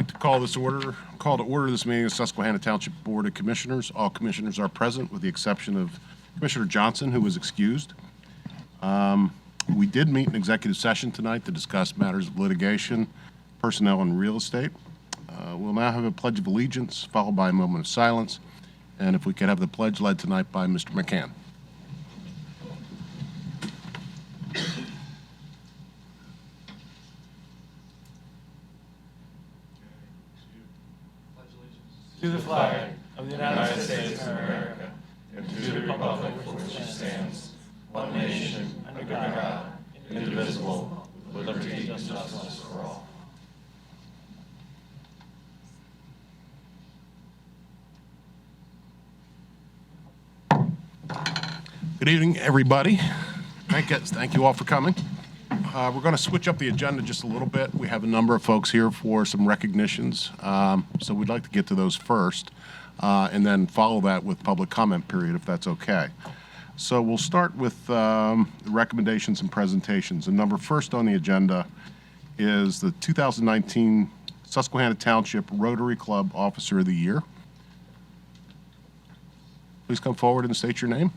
like to call to order this meeting of Susquehanna Township Board of Commissioners. All commissioners are present with the exception of Commissioner Johnson, who was excused. We did meet in executive session tonight to discuss matters of litigation, personnel, and real estate. We'll now have a Pledge of Allegiance, followed by a moment of silence. And if we could have the pledge led tonight by Mr. McCann. To the flag of the United States of America, and to the republic for which it stands, one nation, under God, indivisible, with liberty and justice for all. Good evening, everybody. Thank you all for coming. We're going to switch up the agenda just a little bit. We have a number of folks here for some recognitions, so we'd like to get to those first, and then follow that with public comment period, if that's okay. So we'll start with the recommendations and presentations. And number first on the agenda is the 2019 Susquehanna Township Rotary Club Officer of the Year. Please come forward and state your name.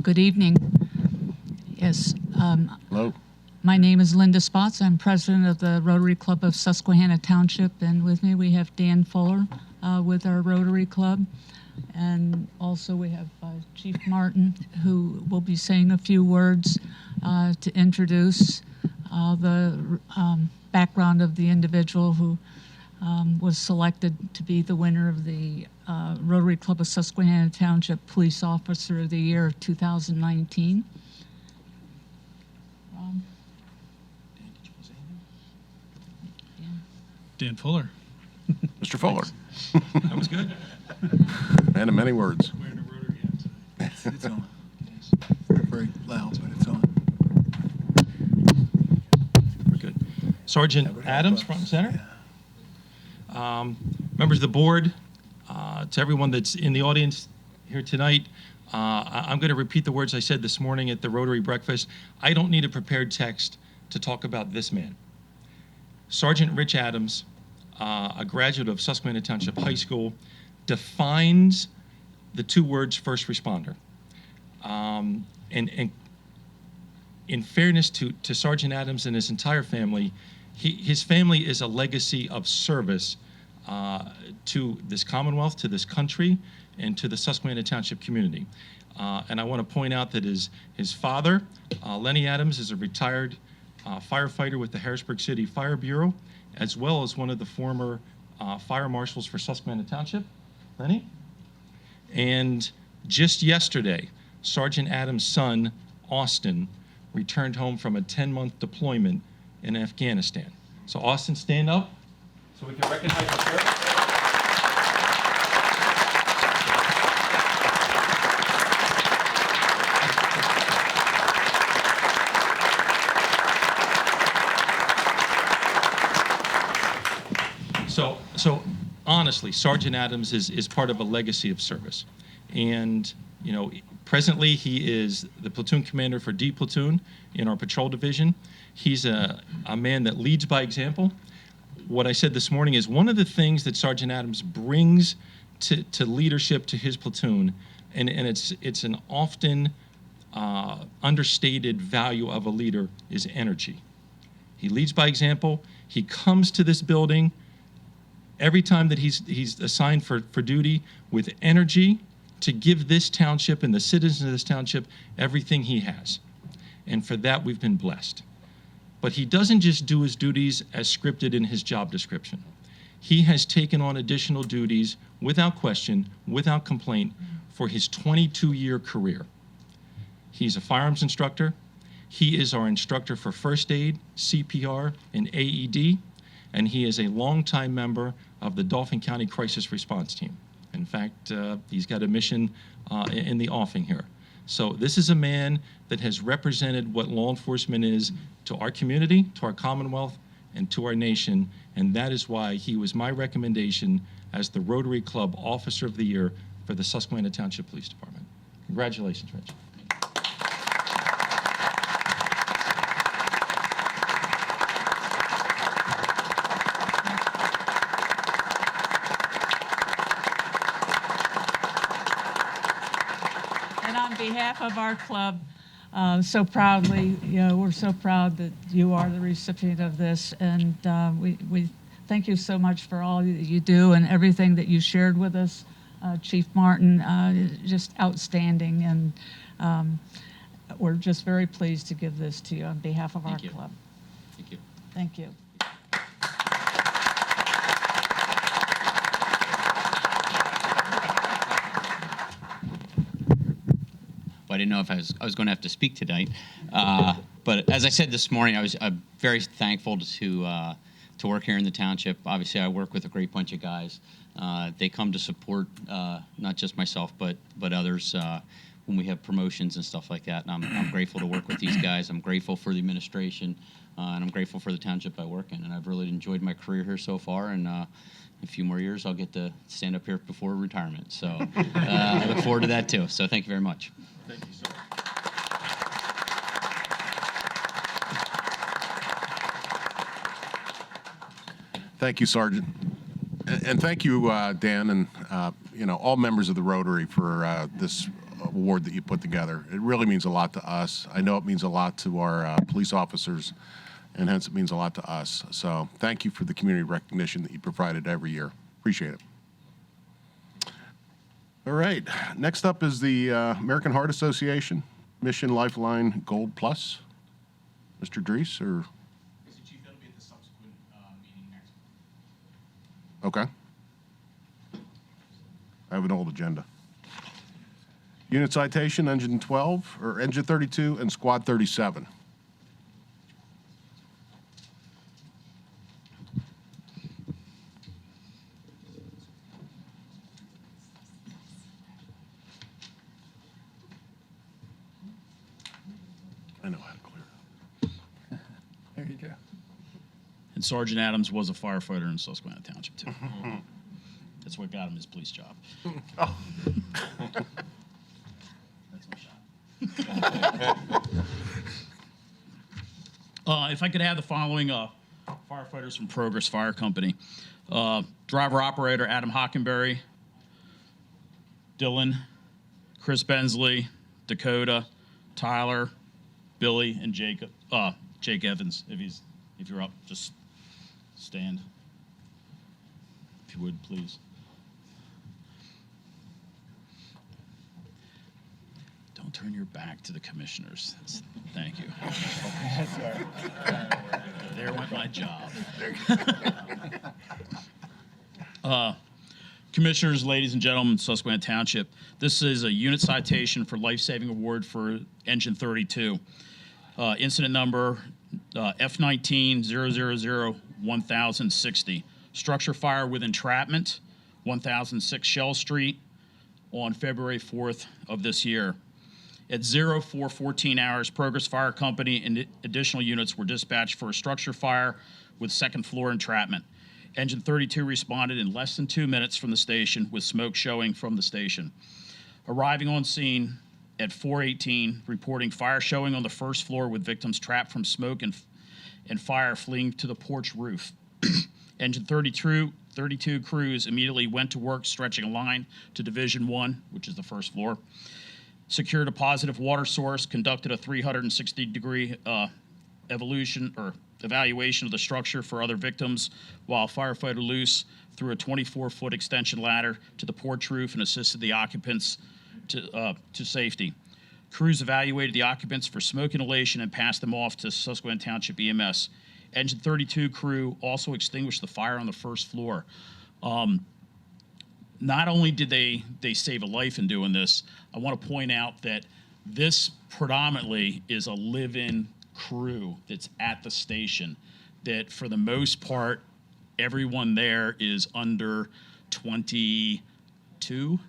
Good evening. Yes. Hello. My name is Linda Spots. I'm president of the Rotary Club of Susquehanna Township, and with me we have Dan Fuller with our Rotary Club, and also we have Chief Martin, who will be saying a few words to introduce the background of the individual who was selected to be the winner of the Rotary Club of Susquehanna Township Police Officer of the Year 2019. Dan Fuller. Mr. Fuller. That was good. Man of many words. Wearing a rotary hat today. It's on. Yes. Very loud, but it's on. We're good. Sergeant Adams, front and center. Members of the board, to everyone that's in the audience here tonight, I'm going to repeat the words I said this morning at the Rotary breakfast. I don't need a prepared text to talk about this man. Sergeant Rich Adams, a graduate of Susquehanna Township High School, defines the two words first responder. And in fairness to Sergeant Adams and his entire family, his family is a legacy of service to this Commonwealth, to this country, and to the Susquehanna Township community. And I want to point out that his father, Lenny Adams, is a retired firefighter with the Harrisburg City Fire Bureau, as well as one of the former fire marshals for Susquehanna Township. Lenny? And just yesterday, Sergeant Adams' son, Austin, returned home from a 10-month deployment in Afghanistan. So Austin, stand up so we can recognize your service. So honestly, Sergeant Adams is part of a legacy of service. And, you know, presently he is the platoon commander for D Platoon in our patrol division. He's a man that leads by example. What I said this morning is one of the things that Sergeant Adams brings to leadership to his platoon, and it's an often understated value of a leader, is energy. He leads by example. He comes to this building every time that he's assigned for duty with energy to give this township and the citizens of this township everything he has. And for that, we've been blessed. But he doesn't just do his duties as scripted in his job description. He has taken on additional duties without question, without complaint, for his 22-year career. He's a firearms instructor. He is our instructor for first aid, CPR, and AED, and he is a longtime member of the Dauphin County Crisis Response Team. In fact, he's got a mission in the offing here. So this is a man that has represented what law enforcement is to our community, to our Commonwealth, and to our nation, and that is why he was my recommendation as the Rotary Club Officer of the Year for the Susquehanna Township Police Department. Congratulations, Rich. behalf of our club, so proudly, we're so proud that you are the recipient of this, and we thank you so much for all that you do and everything that you shared with us, Chief Martin. Just outstanding, and we're just very pleased to give this to you on behalf of our Thank you. club. Thank you. Thank you. I didn't know if I was going to have to speak tonight, but as I said this morning, I'm very thankful to work here in the township. Obviously, I work with a great bunch of guys. They come to support not just myself, but others when we have promotions and stuff like that. And I'm grateful to work with these guys. I'm grateful for the administration, and I'm grateful for the township I work in. And I've really enjoyed my career here so far. And a few more years, I'll get to stand up here before retirement. So I look forward to that too. So thank you very much. Thank you, sir. Thank you, Sergeant. And thank you, Dan, and all members of the Rotary for this award that you put together. It really means a lot to us. I know it means a lot to our police officers, and hence it means a lot to us. So thank you for the community recognition that you provided every year. Appreciate it. All right. Next up is the American Heart Association Mission Lifeline Gold Plus. Mr. Dries, or? Mr. Chief, that'll be at the subsequent meeting next week. Okay. I have an old agenda. Unit citation, engine 12, or engine 32, and squad 37. I know how to clear it. There you go. And Sergeant Adams was a firefighter in Susquehanna Township, too. That's what got him his police job. That's my shot. If I could have the following firefighters from Progress Fire Company. Driver-operator Adam Hockenberry, Dylan, Chris Bensley, Dakota, Tyler, Billy, and Jacob. Jake Evans, if you're up, just stand. If you would, please. Don't turn your back to the commissioners. Thank you. There went my job. Commissioners, ladies and gentlemen, Susquehanna Township, this is a unit citation for life-saving award for engine 32. Incident number F19-000-1060. Structure fire with entrapment, 1006 Shell Street on February 4th of this year. At 04:14 hours, Progress Fire Company and additional units were dispatched for a structure fire with second floor entrapment. Engine 32 responded in less than 2 minutes from the station with smoke showing from the station. Arriving on scene at 4:18, reporting fire showing on the first floor with victims trapped from smoke and fire fleeing to the porch roof. Engine 32 crews immediately went to work stretching a line to Division 1, which is the first floor, secured a positive water source, conducted a 360-degree evaluation of the structure for other victims, while firefighter Luce threw a 24-foot extension ladder to the porch roof and assisted the occupants to safety. Crews evaluated the occupants for smoke inhalation and passed them off to Susquehanna Township EMS. Engine 32 crew also extinguished the fire on the first floor. Not only did they save a life in doing this, I want to point out that this predominantly is a live-in crew that's at the station, that for the most part, everyone there is under 22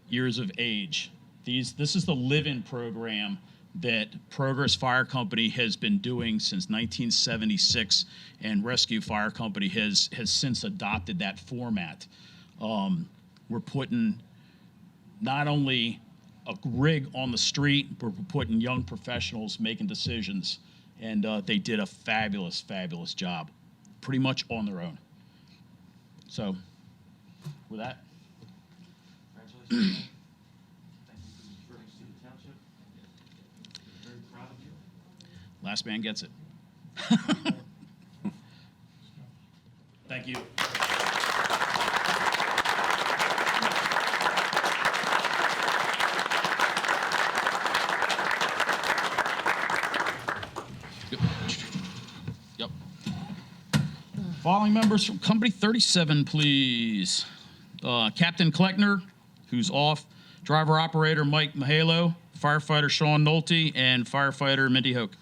years of age. This is the live-in program that Progress Fire Company has been doing since 1976, and Rescue Fire Company has since adopted that format. We're putting not only a rig on the street, but we're putting young professionals making decisions, and they did a fabulous, fabulous job, pretty much on their own. So, with that, congratulations. Thank you for the service to the township. Last man gets it. Thank you. Yep. Following members from Company 37, please. Captain Kleckner, who's off, driver-operator Mike Mahalo, firefighter Sean Nolte, and firefighter Mindy Hoke.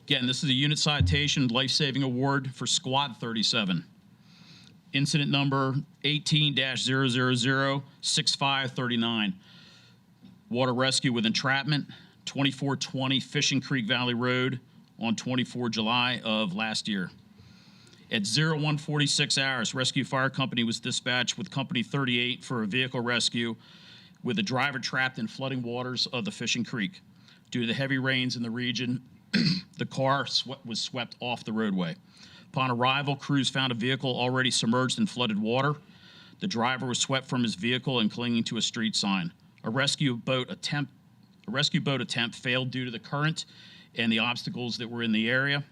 Again, this is a unit citation life-saving award for Squad 37. Incident number 18-000-6539. Water rescue with entrapment, 2420 Fishing Creek Valley Road on 24 July of last year. At 0146 hours, Rescue Fire Company was dispatched with Company 38 for a vehicle rescue with a driver trapped in flooding waters of the Fishing Creek. Due to the heavy rains in the region, the car was swept off the roadway. Upon arrival, crews found a vehicle already submerged in flooded water. The driver was swept from his vehicle and clinging to a street sign. A rescue boat attempt failed due to the current and the obstacles that were in the area.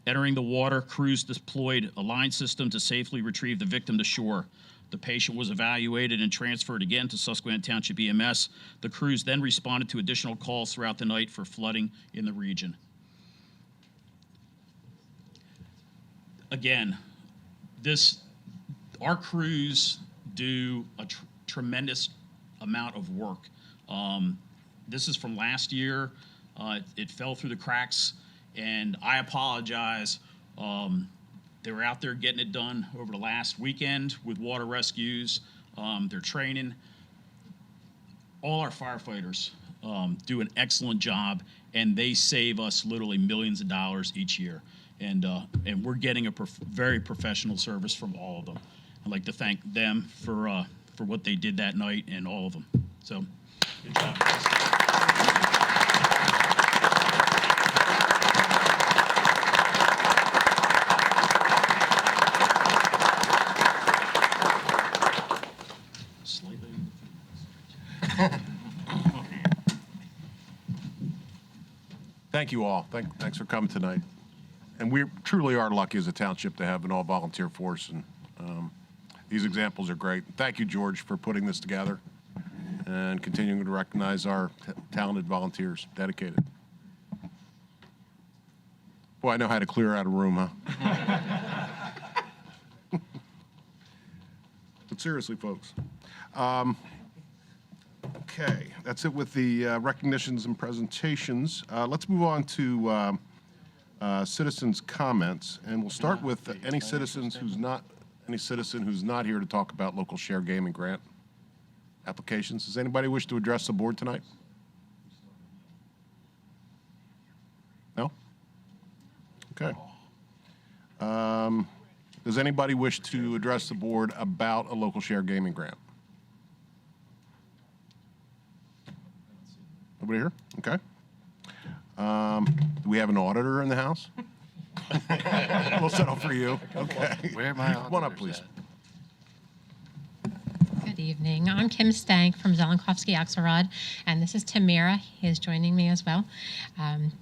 Entering the water, crews deployed a line system to safely retrieve the victim to shore. The patient was evaluated and transferred again to Susquehanna Township EMS. The crews then responded to additional calls throughout the night for flooding in the region. Again, our crews do a tremendous amount of work. This is from last year. It fell through the cracks, and I apologize. They were out there getting it done over the last weekend with water rescues. They're training. All our firefighters do an excellent job, and they save us literally millions of dollars each year. And we're getting a very professional service from all of them. I'd like to thank them for what they did that night, and all of them. So, good job, guys. Thank you all. Thanks for coming tonight. And we truly are lucky as a township to have an all-volunteer force, and these examples are great. Thank you, George, for putting this together and continuing to recognize our talented volunteers, dedicated. Boy, I know how to clear out a room, huh? But seriously, folks. Okay, that's it with the recognitions and presentations. Let's move on to citizens' comments, and we'll start with any citizen who's not here to talk about local share gaming grant applications. Does anybody wish to address the board tonight? No? Okay. Does anybody wish to address the board about a local share gaming grant? Nobody here? Okay. Do we have an auditor in the house? We'll settle for you. Okay. Where am I? Come on up, please. Good evening. I'm Kim Stank from Zelenkovsky Axelrod, and this is Tamira. He is joining me as well.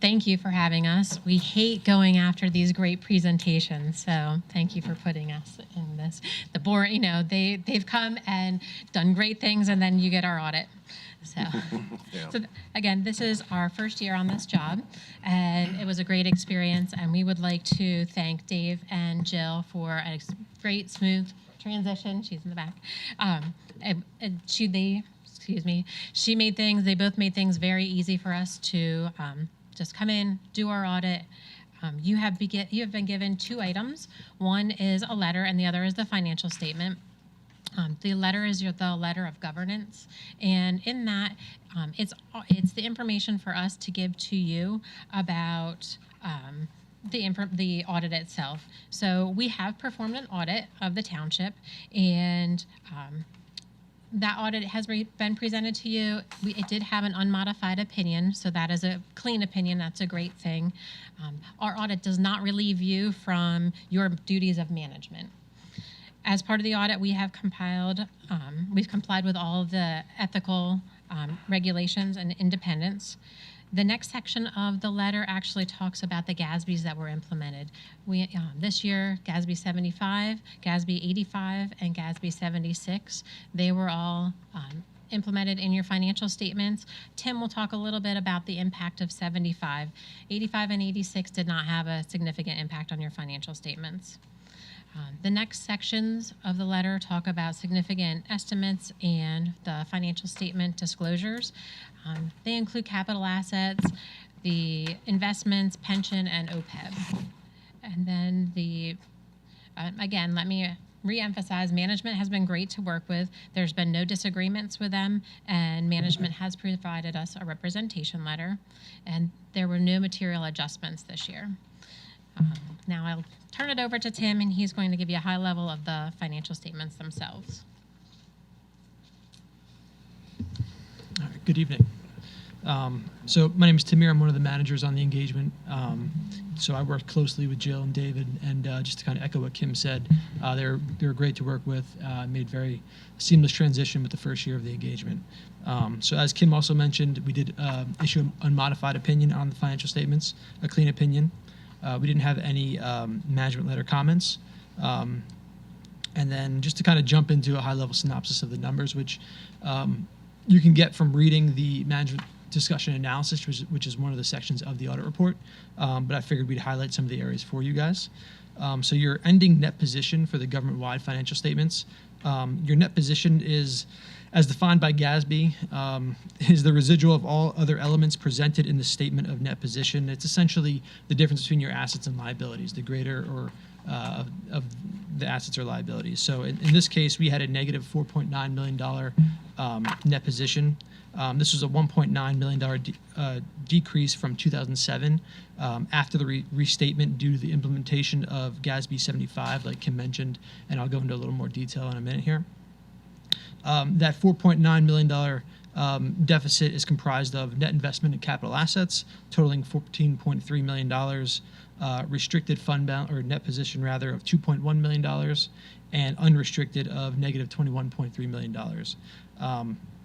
Thank you for having us. We hate going after these great presentations, so thank you for putting us in this. The board, they've come and done great things, and then you get our audit. So, Yeah. so again, this is our first year on this job, and it was a great experience. And we would like to thank Dave and Jill for a great, smooth transition. She's in the back. They both made things very easy for us to just come in, do our audit. You have been given 2 items. One is a letter, and the other is the financial statement. The letter is the letter of governance, and in that, it's the information for us to give to you about the audit itself. So we have performed an audit of the township, and that audit has been presented to you. It did have an unmodified opinion, so that is a clean opinion. That's a great thing. Our audit does not relieve you from your duties of management. As part of the audit, we've complied with all of the ethical regulations and independence. The next section of the letter actually talks about the GASBs that were implemented. This year, GASB 75, GASB 85, and GASB 76, they were all implemented in your financial statements. Tim will talk a little bit about the impact of 75. 85 and 86 did not have a significant impact on your financial statements. The next sections of the letter talk about significant estimates and the financial statement disclosures. They include capital assets, the investments, pension, and OPEB. And then again, let me reemphasize, management has been great to work with. There's been no disagreements with them, and management has provided us a representation letter, and there were no material adjustments this year. Now I'll turn it over to Tim, and he's going to give you a high level of the financial statements themselves. All right, good evening. So my name is Tamir. I'm one of the managers on the engagement. So I worked closely with Jill and David, and just to kind of echo what Kim said, they were great to work with. Made very seamless transition with the first year of the engagement. So as Kim also mentioned, we did issue an unmodified opinion on the financial statements, a clean opinion. We didn't have any management letter comments. And then just to kind of jump into a high-level synopsis of the numbers, which you can get from reading the management discussion analysis, which is one of the sections of the audit report, but I figured we'd highlight some of the areas for you guys. So your ending net position for the government-wide financial statements, your net position is, as defined by GASB, is the residual of all other elements presented in the statement of net position. It's essentially the difference between your assets and liabilities, the greater or of the assets or liabilities. So in this case, we had a negative $4.9 million net position. This was a $1.9 million decrease from 2007 after the restatement due to the implementation of GASB 75, like Kim mentioned, and I'll go into a little more detail in a minute here. That $4.9 million deficit is comprised of net investment in capital assets totaling $14.3 million, restricted fund balance, or net position rather, of $2.1 million, and unrestricted of negative $21.3 million.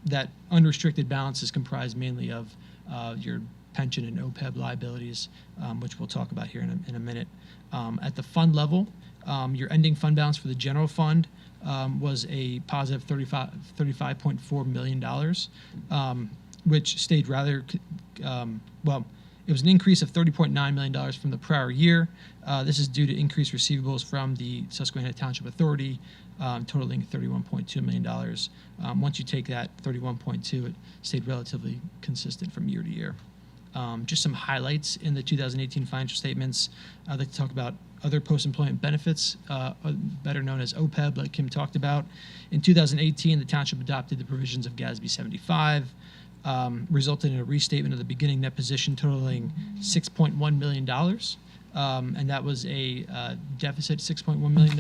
That unrestricted balance is comprised mainly of your pension and OPEB liabilities, which we'll talk about here in a minute. At the fund level, your ending fund balance for the general fund was a positive $35.4 million, which stayed rather, well, it was an increase of $30.9 million from the prior year. This is due to increased receivables from the Susquehanna Township Authority, totaling $31.2 million. Once you take that 31.2, it stayed relatively consistent from year to year. Just some highlights in the 2018 financial statements. I'd like to talk about other post-employment benefits, better known as OPEB, like Kim talked about. In 2018, the township adopted the provisions of GASB 75, resulted in a restatement of the beginning net position totaling $6.1 million, and that was a deficit $6.1 million.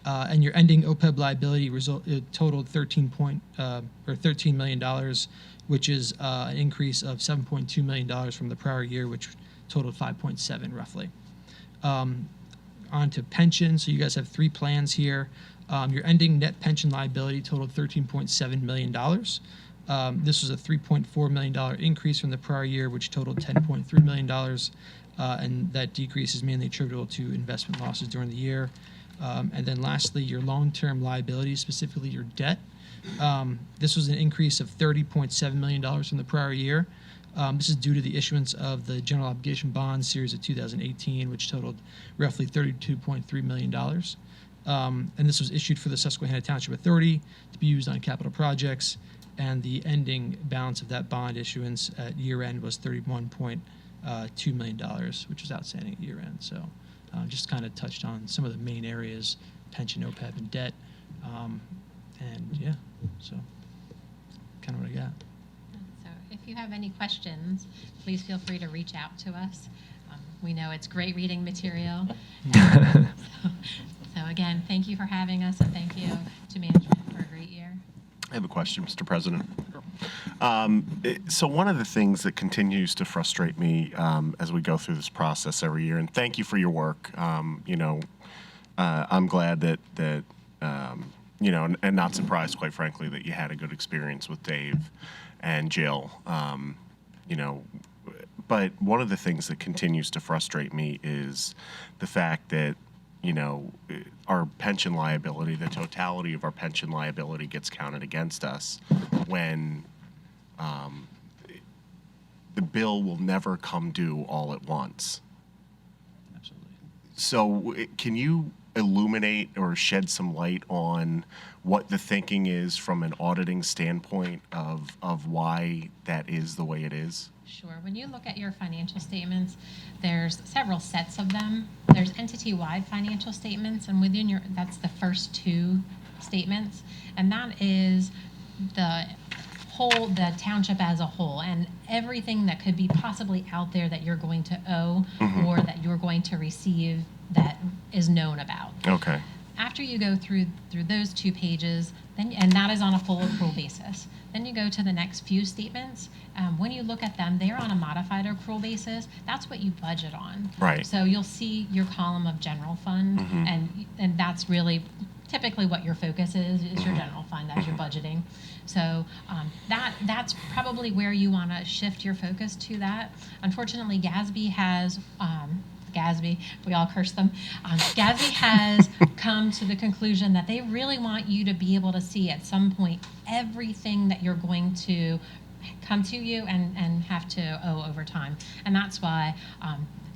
And your ending OPEB liability totaled $13 million, which is an increase of $7.2 million from the prior year, which totaled 5.7 roughly. On to pension. So you guys have three plans here. Your ending net pension liability totaled $13.7 million. This was a $3.4 million increase from the prior year, which totaled $10.3 million. And that decrease is mainly attributable to investment losses during the year. And then lastly, your long-term liabilities, specifically your debt. This was an increase of $30.7 million from the prior year. This is due to the issuance of the General Obligation Bond Series of 2018, which totaled roughly $32.3 million. And this was issued for the Susquehanna Township Authority to be used on capital projects. And the ending balance of that bond issuance at year end was $31.2 million, which was outstanding at year end. So just kind of touched on some of the main areas: pension, OPEB, and debt. And yeah, so kind of what I got. So if you have any questions, please feel free to reach out to us. We know it's great reading material. So again, thank you for having us, and thank you to management for a great year. I have a question, Mr. President. So one of the things that continues to frustrate me as we go through this process every year, and thank you for your work, I'm glad that you know, and not surprised, quite frankly, that you had a good experience with Dave and Jill. You know, but one of the things that continues to frustrate me is the fact that, you know, our pension liability, the totality of our pension liability gets counted against us when the bill will never come due all at once. Absolutely. So can you illuminate or shed some light on what the thinking is from an auditing standpoint of why that is the way it is? Sure. When you look at your financial statements, there's several sets of them. There's entity-wide financial statements, and within your, that's the first two statements, and that is the whole, the township as a whole, and everything that could be possibly out there that you're going to owe or that you're going to receive that is known about. Okay. After you go through those two pages, then, and that is on a full accrual basis. Then you go to the next few statements. When you look at them, they're on a modified accrual basis. That's what you budget on. Right. So you'll see your column of general fund, and that's really typically what your focus is your general fund as you're budgeting. So that's probably where you want to shift your focus to that. Unfortunately, GASB has GASB, we all curse them. GASB has come to the conclusion that they really want you to be able to see at some point everything that you're going to come to you and have to owe over time. And that's why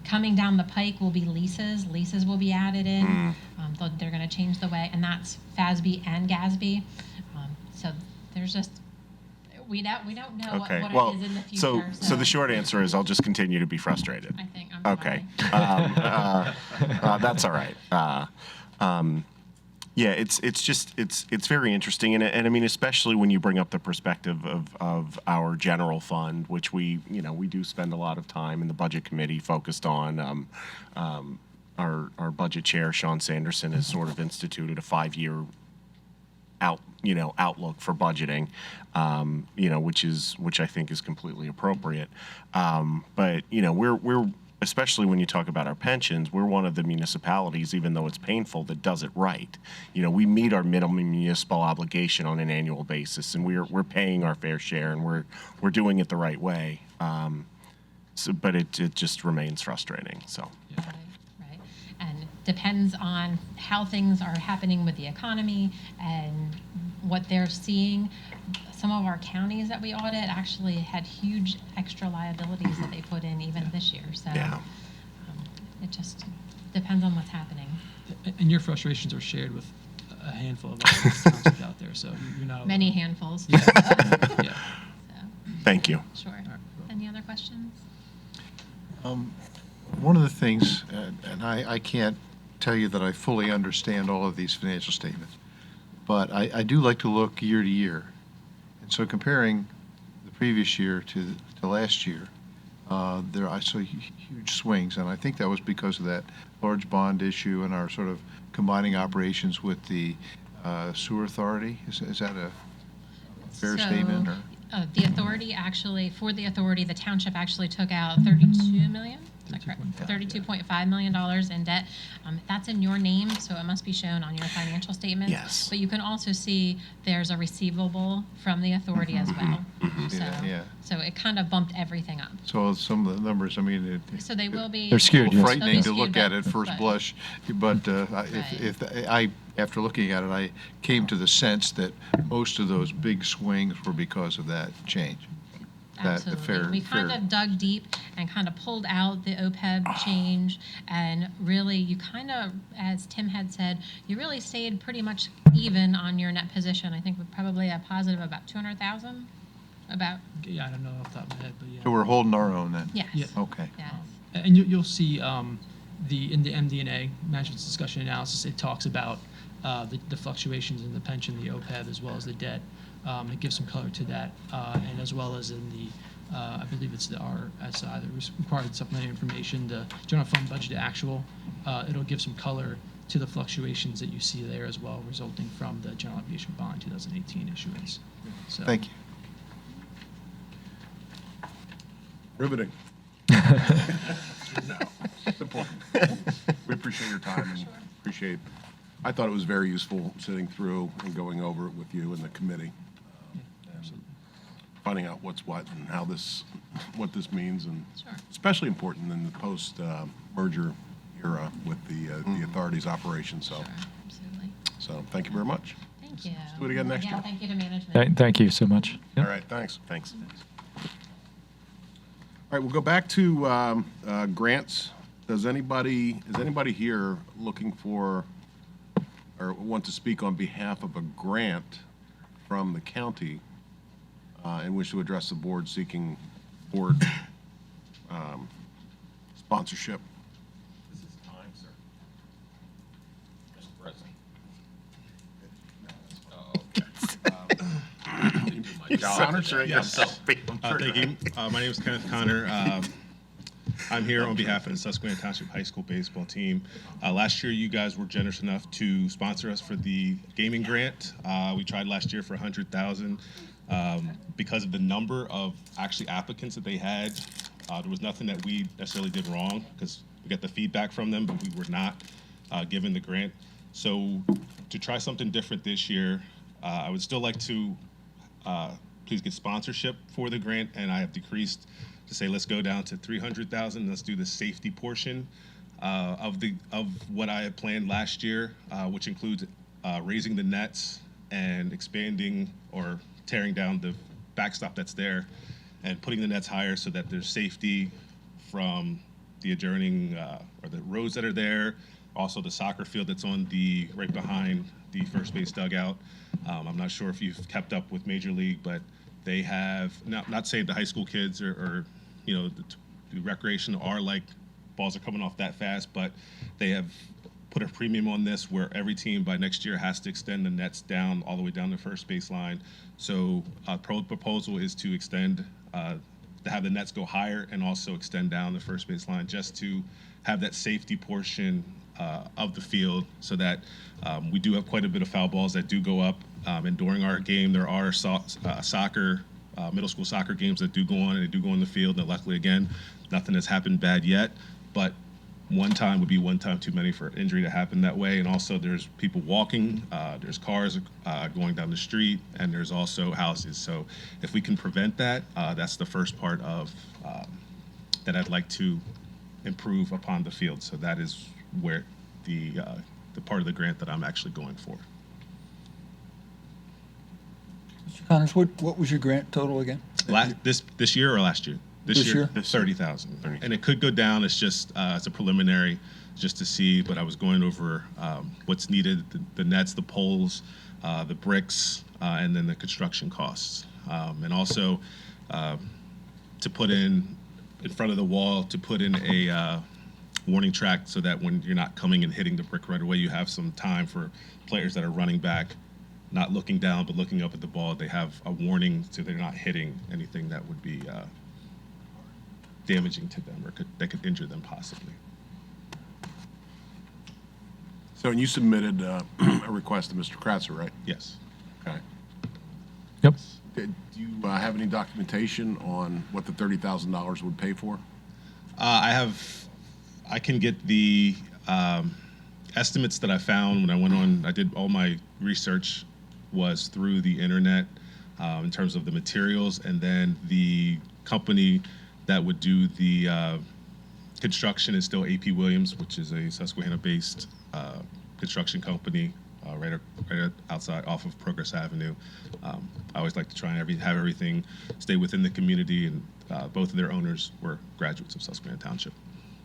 coming down the pike will be leases. Leases will be added in. They're going to change the way, and that's FASB and GASB. So there's just, we don't know Okay. what Well, it is in the future. so the short answer is I'll just continue to be frustrated. I think I'm Okay. trying. That's all right. Yeah, it's just it's very interesting, and I mean, especially when you bring up the perspective of our general fund, which we do spend a lot of time in the budget committee focused on. Our budget chair, Sean Sanderson, has sort of instituted a 5-year outlook for budgeting, which I think is completely appropriate. But we're especially when you talk about our pensions, we're one of the municipalities, even though it's painful, that does it right. We meet our minimum municipal obligation on an annual basis, and we're paying our fair share, and we're doing it the right way. But it just remains frustrating. So. Right. And depends on how things are happening with the economy and what they're seeing. Some of our counties that we audit actually had huge extra liabilities that they put in even this year. So it just depends on what's happening. And your frustrations are shared with a handful of other townships out there, so you're not Many alone. handfuls. Yeah. So, Thank you. sure. Any other questions? One of the things, and I can't tell you that I fully understand all of these financial statements, but I do like to look year to year. And so comparing the previous year to last year, I saw huge swings, and I think that was because of that large bond issue and our sort of combining operations with the sewer authority. Is that a fair statement? Or? The authority actually, for the authority, the township actually took out $32 million. Is that correct? $32.5 million in debt. That's in your name, so it must be shown on your financial statement. Yes. But you can also see there's a receivable from the authority as well. So, Yeah. so it kind of bumped everything up. So some of the numbers, I mean, So they will be. They're skewed, yes. frightening to They'll be look skewed, at first blush, but after looking at it, I came to the sense that most of those big swings were because of that change. Absolutely. We kind of dug deep and kind of pulled out the OPEB change, and really you kind of, as Tim had said, you really stayed pretty much even on your net position. I think we're probably a positive about 200,000. About. Yeah, I don't know off the top of my head, but yeah. So we're holding our own then? Yes. Yeah. Okay. Yes. And you'll see in the MD&A, Management's Discussion Analysis, it talks about the fluctuations in the pension, the OPEB, as well as the debt. It gives some color to that, and as well as in the, I believe it's the RSI, the Required Supplementary Information, the General Fund Budget Actual. It'll give some color to the fluctuations that you see there as well, resulting from the General Aviation Bond 2018 issuance. So, Thank you. Riveting. No, it's important. We appreciate your time. And appreciate, I thought it was very useful sitting through and going over it with you and the committee. And finding out what's what and how this, what this means, and Sure. especially important in the post-merger era with the authority's operation. So, Sure, absolutely. so thank you very much. Thank you. do it again next Again, year. thank you to management. Thank you so much. All right, thanks. Thanks. All right, we'll go back to grants. Is anybody here looking for or want to speak on behalf of a grant from the county and wish to address the board seeking board sponsorship? This is time, sir. Mr. President. Connor, sure, Yes. Thank you. My name is Kenneth Connor. I'm here on behalf of the Susquehanna Township High School baseball team. Last year, you guys were generous enough to sponsor us for the gaming grant. We tried last year for $100,000. Because of the number of actually applicants that they had, there was nothing that we necessarily did wrong because we got the feedback from them, but we were not given the grant. So to try something different this year, I would still like to please get sponsorship for the grant, and I have decreased to say let's go down to $300,000. Let's do the safety portion of what I had planned last year, which includes raising the nets and expanding or tearing down the backstop that's there and putting the nets higher so that there's safety from the adjoining or the roads that are there. Also the soccer field that's on the right behind the first base dugout. I'm not sure if you've kept up with Major League, but they have not saying the high school kids or you know the recreation are like balls are coming off that fast, but they have put a premium on this where every team by next year has to extend the nets down all the way down the first baseline. So proposal is to extend to have the nets go higher and also extend down the first baseline just to have that safety portion of the field so that we do have quite a bit of foul balls that do go up. And during our game, there are soccer, middle school soccer games that do go on and they do go on the field. And luckily, again, nothing has happened bad yet, but one time would be one time too many for an injury to happen that way. And also there's people walking, there's cars going down the street, and there's also houses. So if we can prevent that, that's the first part of that I'd like to improve upon the field. So that is where the part of the grant that I'm actually going for. Mr. Connors, what was your grant total again? This year or last year? This year? 30,000. And it could go down. It's just it's a preliminary, just to see. But I was going over what's needed: the nets, the poles, the bricks, and then the construction costs, and also to put in front of the wall to put in a warning track so that when you're not coming and hitting the brick right away, you have some time for players that are running back, not looking down but looking up at the ball. They have a warning so they're not hitting anything that would be damaging to them or that could injure them possibly. So, and you submitted a request to Mr. Kratzer, right? Yes. Okay. Yep. Do you have any documentation on what the $30,000 would pay for? I can get the estimates that I found when I went on. I did all my research was through the internet in terms of the materials, and then the company that would do the construction is still AP Williams, which is a Susquehanna-based construction company right outside off of Progress Avenue. I always like to try and have everything stay within the community, and both of their owners were graduates of Susquehanna Township.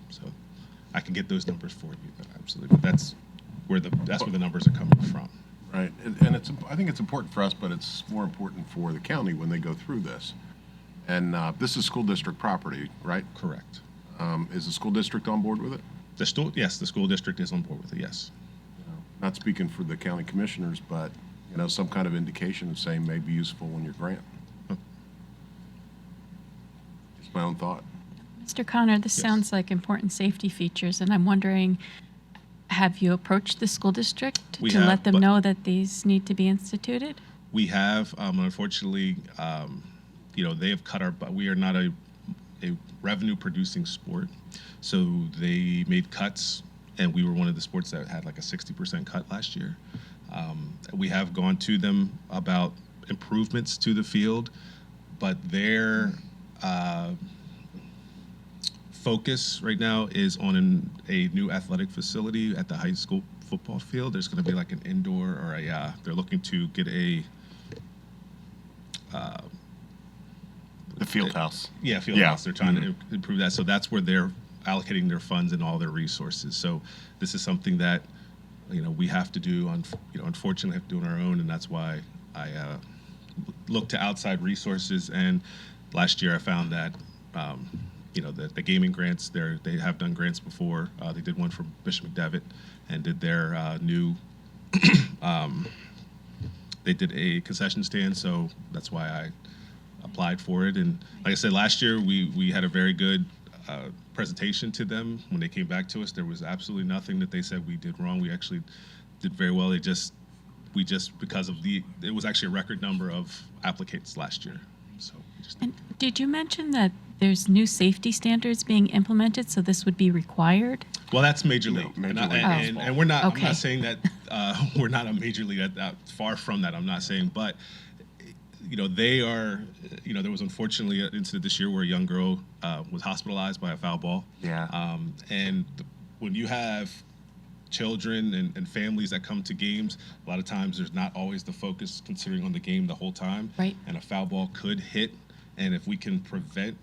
So I can get those numbers for you, but absolutely. But that's where the numbers are coming from. Right, and I think it's important for us, but it's more important for the county when they go through this. And this is school district property, right? Correct. Is the school district on board with it? Yes, the school district is on board with it. Yes. Not speaking for the county commissioners, but some kind of indication of saying may be useful in your grant. Just my own thought. Mr. Connor, this sounds like important safety features, and I'm wondering, have you approached the school district We to have, let them but- know that these need to be instituted? We have, unfortunately, they have cut but we are not a revenue producing sport. So they made cuts and we were one of the sports that had like a 60% cut last year. We have gone to them about improvements to the field, but their focus right now is on a new athletic facility at the high school football field. There's going to be like an indoor or they're looking to get a The field house. Yeah, field house. They're trying to improve that. So that's where they're allocating their funds and all their resources. So this is something that, we have to do, unfortunately have to do on our own. And that's why I look to outside resources. And last year I found that, the gaming grants, they have done grants before. They did one for Bishop McDevitt and did their new, they did a concession stand. So that's why I applied for it. And like I said, last year we had a very good presentation to them. When they came back to us, there was absolutely nothing that they said we did wrong. We actually did very well. Because of it was actually a record number of applicants last year. So And did you mention that there's new safety standards being implemented, so this would be required? Well, that's Major League. And we're not, Okay. I'm not saying that we're not a Major League, far from that, I'm not saying, but they are, there was unfortunately an incident this year where a young girl was hospitalized by a foul ball. Yeah. When you have children and families that come to games, a lot of times there's not always the focus considering on the game the whole time. Right. And a foul ball could hit. And if we can prevent,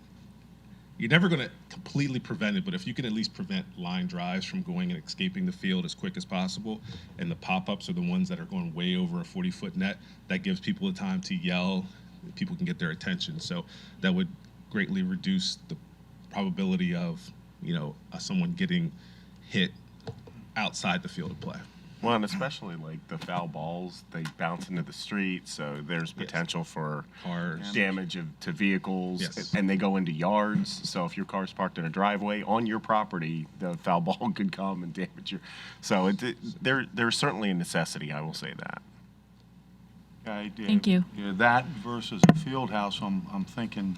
you're never going to completely prevent it, but if you can at least prevent line drives from going and escaping the field as quick as possible, and the pop-ups are the ones that are going way over a 40-foot net, that gives people the time to yell, people can get their attention. So that would greatly reduce the probability of, someone getting hit outside the field of play. Well, and especially like the foul balls, they bounce into the street, so there's potential for Cars. damage to vehicles, Yes. and they go into yards. So if your car's parked in a driveway on your property, the foul ball could come and damage your. So there's certainly a necessity. I will say that. Thank you. Yeah, that versus a field house, I'm thinking,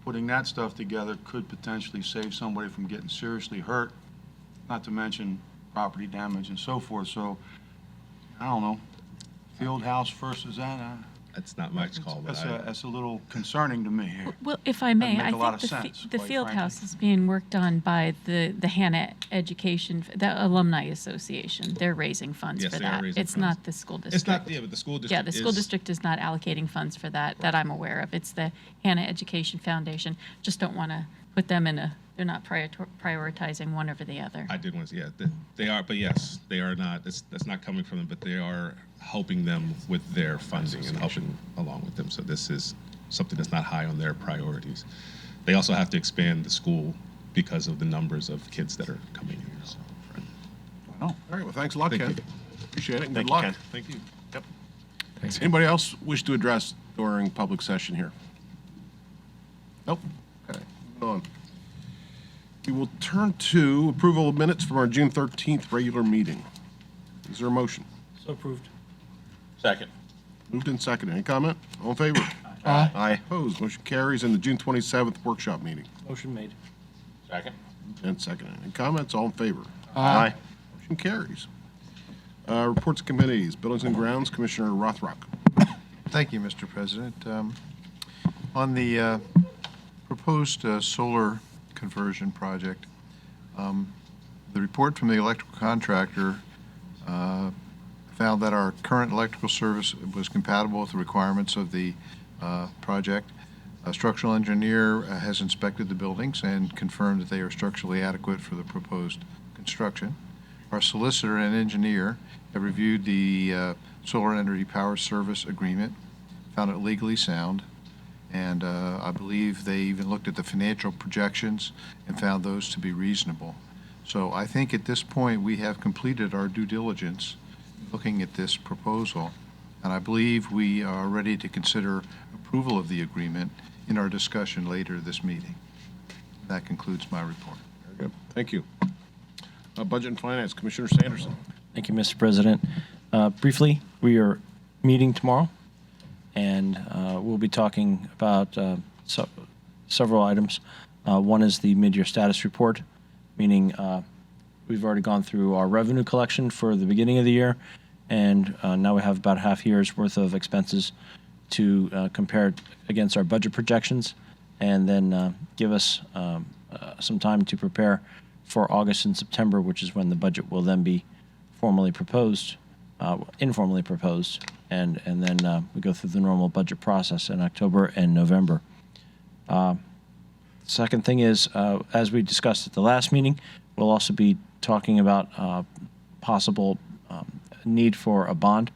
putting that stuff together could potentially save somebody from getting seriously hurt, not to mention property damage and so forth. So, I don't know, field house versus that, That's not my call, but that's a little concerning to me here. Well, if I may, Doesn't make a lot I of think sense, the quite field frankly. house is being worked on by the Hannah Education, the Alumni Association. They're raising funds Yes, for they are that. raising It's funds. not the school district. it's not, but the school district Yeah, the school is- district is not allocating funds for that I'm aware of. It's the Hannah Education Foundation. Just don't want to put them they're not prioritizing one over the other. I did want to, they are, but yes, they are not, that's not coming from them, but they are helping them with their funding and helping along with them. So this is something that's not high on their priorities. They also have to expand the school because of the numbers of kids that are coming in. So, All right. Well, thanks a lot, Thank Ken. you. Appreciate it. And Thank good you, luck. Ken. Thank you. Yep. Thanks. Anybody else wish to address during public session here? Nope. Okay. Moving on. We will turn to approval of minutes from our June 13th regular meeting. Is there a motion? So approved. Second. Moved and seconded. Any comment? All in favor? Aye. Aye. Opposed? Motion carries. And the June 27th workshop meeting. Motion made. Second. And seconded. Any comments? All in favor? Aye. Motion carries. Reports of committees. Buildings and Grounds, Commissioner Rothrock. Thank you, Mr. President. On the proposed solar conversion project, the report from the electrical contractor found that our current electrical service was compatible with the requirements of the project. A structural engineer has inspected the buildings and confirmed that they are structurally adequate for the proposed construction. Our solicitor and engineer have reviewed the solar energy power service agreement, found it legally sound, and I believe they even looked at the financial projections and found those to be reasonable. So I think at this point we have completed our due diligence looking at this proposal, and I believe we are ready to consider approval of the agreement in our discussion later this meeting. That concludes my report. Very good. Thank you. Budget and Finance, Commissioner Sanderson. Thank you, Mr. President. Briefly, we are meeting tomorrow, and we'll be talking about several items. One is the mid-year status report. meaning we've already gone through our revenue collection for the beginning of the year, and now we have about a half year's worth of expenses to compare against our budget projections, and then give us some time to prepare for August and September, which is when the budget will then be formally proposed, informally proposed, and then we go through the normal budget process in October and November. Second thing is, as we discussed at the last meeting, we'll also be talking about possible need for a bond.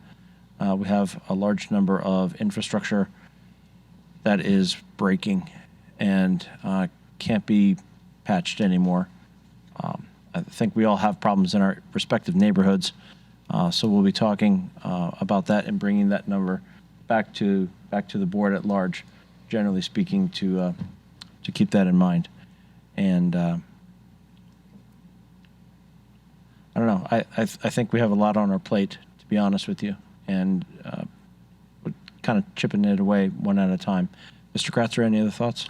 We have a large number of infrastructure that is breaking and can't be patched anymore. I think we all have problems in our respective neighborhoods, so we'll be talking about that and bringing that number back to the board at large, generally speaking, to keep that in mind. And I don't know. I think we have a lot on our plate, to be honest with you, and we're kind of chipping it away one at a time. Mr. Kratzer, any other thoughts?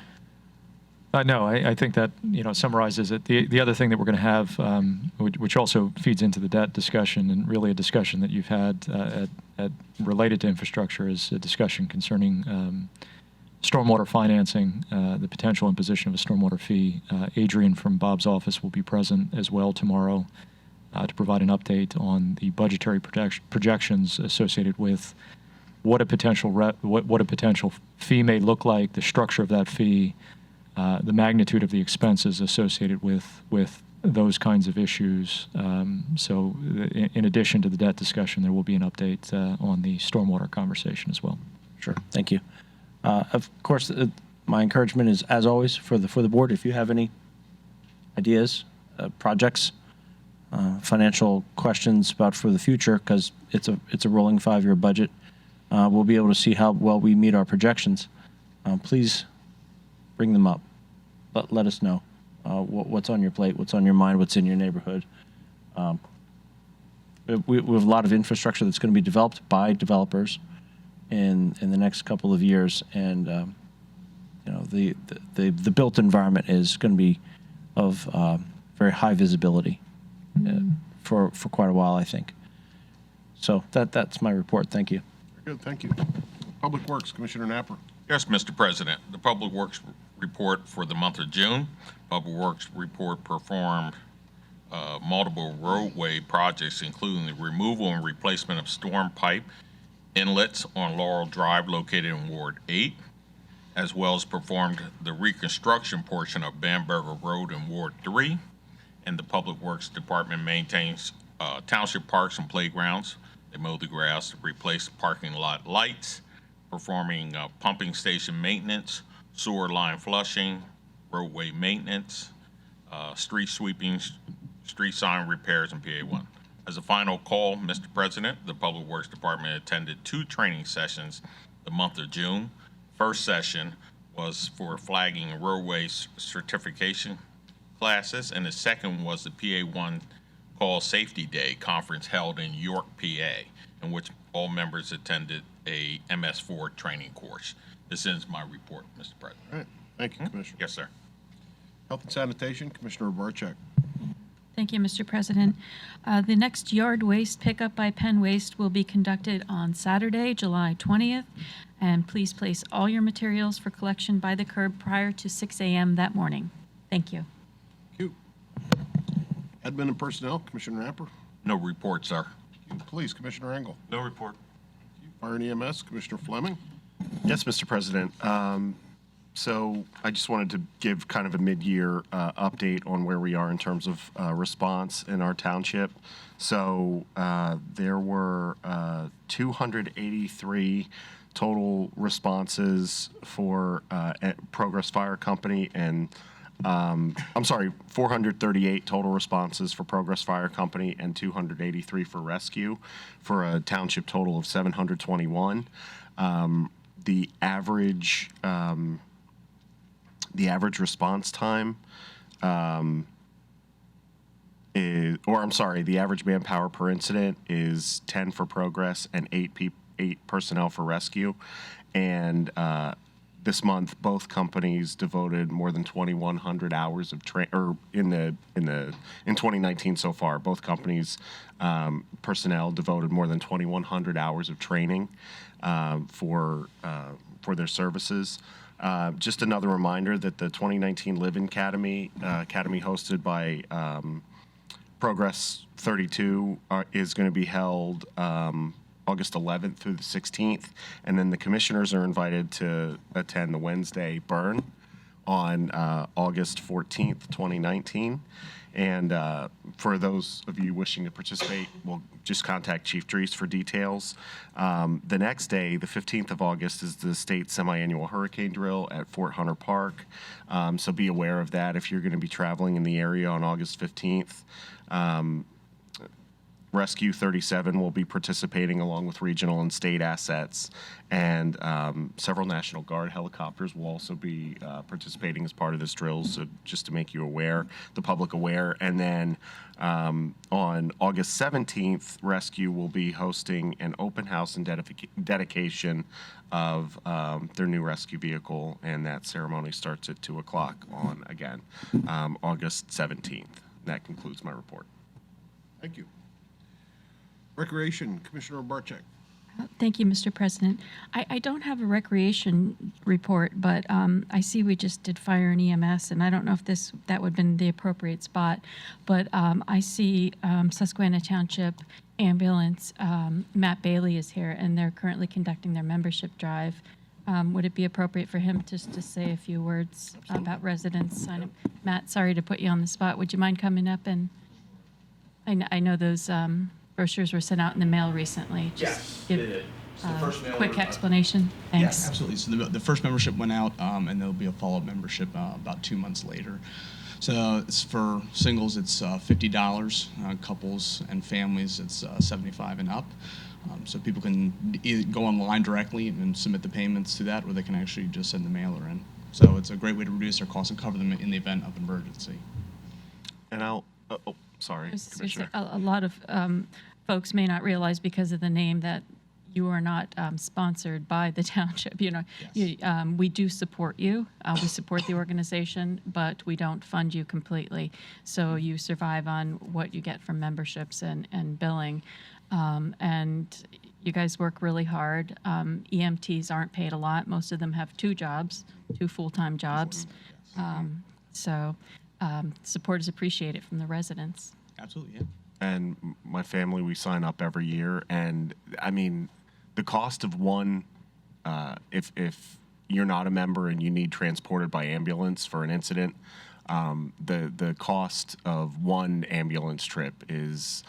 No, I think that summarizes it. The other thing that we're going to have, which also feeds into the debt discussion, and really a discussion that you've had related to infrastructure, is a discussion concerning stormwater financing, the potential imposition of a stormwater fee. Adrian from Bob's office will be present as well tomorrow to provide an update on the budgetary projections associated with what a potential what a potential fee may look like, the structure of that fee, the magnitude of the expenses associated with those kinds of issues. So in addition to the debt discussion, there will be an update on the stormwater conversation as well. Sure. Thank you. Of course, my encouragement is, as always, for the board, if you have any ideas, projects, financial questions about for the future, because it's a rolling 5-year budget, we'll be able to see how well we meet our projections. Please bring them up. But let us know what's on your plate, what's on your mind, what's in your neighborhood. We have a lot of infrastructure that's going to be developed by developers in the next couple of years, and the built environment is going to be of very high visibility for quite a while, I think. So that's my report. Thank you. Very good. Thank you. Public Works, Commissioner Napper. Yes, Mr. President. The Public Works report for the month of June. Public Works report performed multiple roadway projects, including the removal and replacement of storm pipe inlets on Laurel Drive located in Ward 8, as well as performed the reconstruction portion of Bamberger Road in Ward 3. And the Public Works Department maintains township parks and playgrounds. They mow the grass, replace parking lot lights, performing pumping station maintenance, sewer line flushing, roadway maintenance, street sweeping, street sign repairs, and PA1. As a final call, Mr. President, the Public Works Department attended 2 training sessions the month of June. First session was for flagging and roadway certification classes, and the second was the PA1 Call Safety Day conference held in York, PA, in which all members attended a MS4 training course. This ends my report, Mr. President. All right. Thank you, Commissioner. Yes, sir. Health and Sanitation, Commissioner Barczyk. Thank you, Mr. President. The next yard waste pickup by Penn Waste will be conducted on Saturday, July 20th. And please place all your materials for collection by the curb prior to 6 a.m. that morning. Thank you. Thank you. Admin and Personnel, Commissioner Napper. No report, sir. Thank you. Police, Commissioner Engel. No report. Fire and EMS, Commissioner Fleming. Yes, Mr. President. So I just wanted to give kind of a mid-year update on where we are in terms of response in our township. So there were 283 total responses for Progress Fire Company, and 438 total responses for Progress Fire Company and 283 for rescue, for a township total of 721. The average response time the average manpower per incident is 10 for Progress and 8 personnel for rescue. And this month, both companies devoted more than 2,100 hours of in 2019 so far. Both companies' personnel devoted more than 2,100 hours of training for their services. Just another reminder that the 2019 Live-In Academy hosted by Progress 32 is going to be held August 11th through the 16th, and then the commissioners are invited to attend the Wednesday burn on August 14th, 2019. And for those of you wishing to participate, we'll just contact Chief Drees for details. The next day, the 15th of August, is the state semi-annual hurricane drill at Fort Hunter Park. So be aware of that if you're going to be traveling in the area on August 15th. Rescue 37 will be participating along with regional and state assets, and several National Guard helicopters will also be participating as part of this drill, so just to make you aware, the public aware. And then on August 17th, Rescue will be hosting an open house and dedication of their new rescue vehicle, and that ceremony starts at 2 o'clock on, again, August 17th. That concludes my report. Thank you. Recreation, Commissioner Barczyk. Thank you, Mr. President. I don't have a recreation report, but I see we just did fire and EMS, and I don't know if that would have been the appropriate spot, but I see Susquehanna Township ambulance, Matt Bailey is here, and they're currently conducting their membership drive. Would it be appropriate for him just to say a few words about residents? Matt, sorry to put you on the spot. Would you mind coming up? And I know those brochures were sent out in the mail recently. Just give a quick explanation. Thanks. Yes, absolutely. So the first membership went out, and there'll be a follow-up membership about 2 months later. So it's for singles, it's $50. Couples and families, it's $75 and up. So people can either go online directly and submit the payments to that, or they can actually just send the mailer in. So it's a great way to reduce their costs and cover them in the event of emergency. And sorry, Commissioner. A lot of folks may not realize because of the name that you are not sponsored by the township. You know, Yes. we do support you. We support the organization, but we don't fund you completely. So you survive on what you get from memberships and billing. And you guys work really hard. EMTs aren't paid a lot. Most of them have two full-time jobs. So support is appreciated from the residents. Absolutely, yeah. And my family, we sign up every year, and I mean, the cost of one, if you're not a member and you need transported by ambulance for an incident, the cost of one ambulance trip is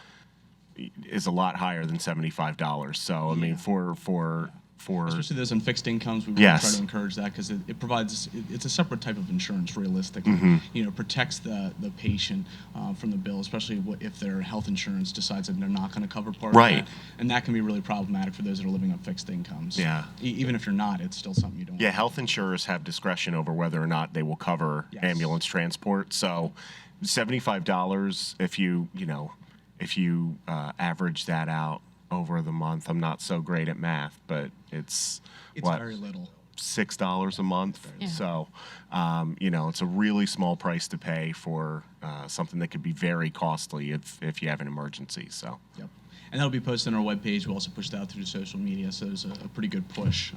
a lot higher than $75. So I mean, for especially those on fixed incomes, we really try to encourage that because it provides it's a separate type of insurance, realistically. You know, protects the patient from the bill, especially if their health insurance decides that they're not going to cover part of that, and that can be really problematic for those that are living on fixed incomes. Yeah, even if you're not, it's still something you don't. Yeah, health insurers have discretion over whether or not they will cover ambulance transport. So, $75 if you average that out over the month. I'm not so great at math, but it's what, very little. $6 a month. Yeah. So, it's a really small price to pay for something that could be very costly if you have an emergency. So. Yep. And that'll be posted on our webpage. We'll also push that out through social media, so there's a pretty good push,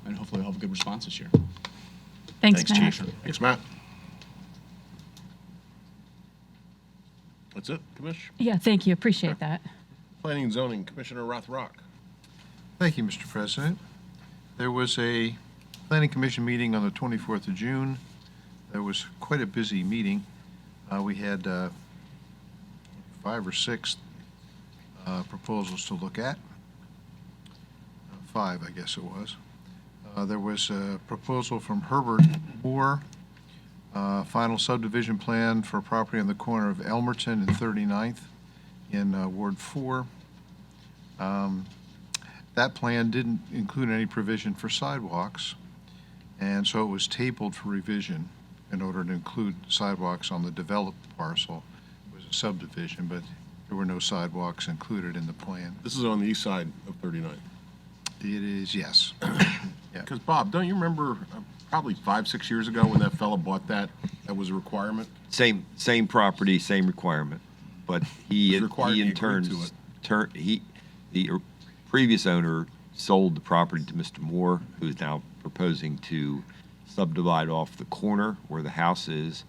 and hopefully we'll have a good response this year. Thanks, Matt. Chief. Thanks, Matt. That's it, Commissioner. Yeah, thank you. Appreciate that. Planning and Zoning, Commissioner Rothrock. Thank you, Mr. President. There was a Planning Commission meeting on the 24th of June. There was quite a busy meeting. We had 5 or 6 proposals to look at. 5, I guess it was. There was a proposal from Herbert Moore, final subdivision plan for property on the corner of Elmerton and 39th in Ward 4. That plan didn't include any provision for sidewalks, and so it was tabled for revision in order to include sidewalks on the developed parcel. It was a subdivision, but there were no sidewalks included in the plan. This is on the east side of 39. It is, yes. Because, Bob, don't you remember, probably 5, 6 years ago when that fella bought that was a requirement. Same property, same requirement, but he required, he he in agreed to turns the previous owner sold the property to Mr. Moore, who is now proposing to subdivide off the corner where the house is,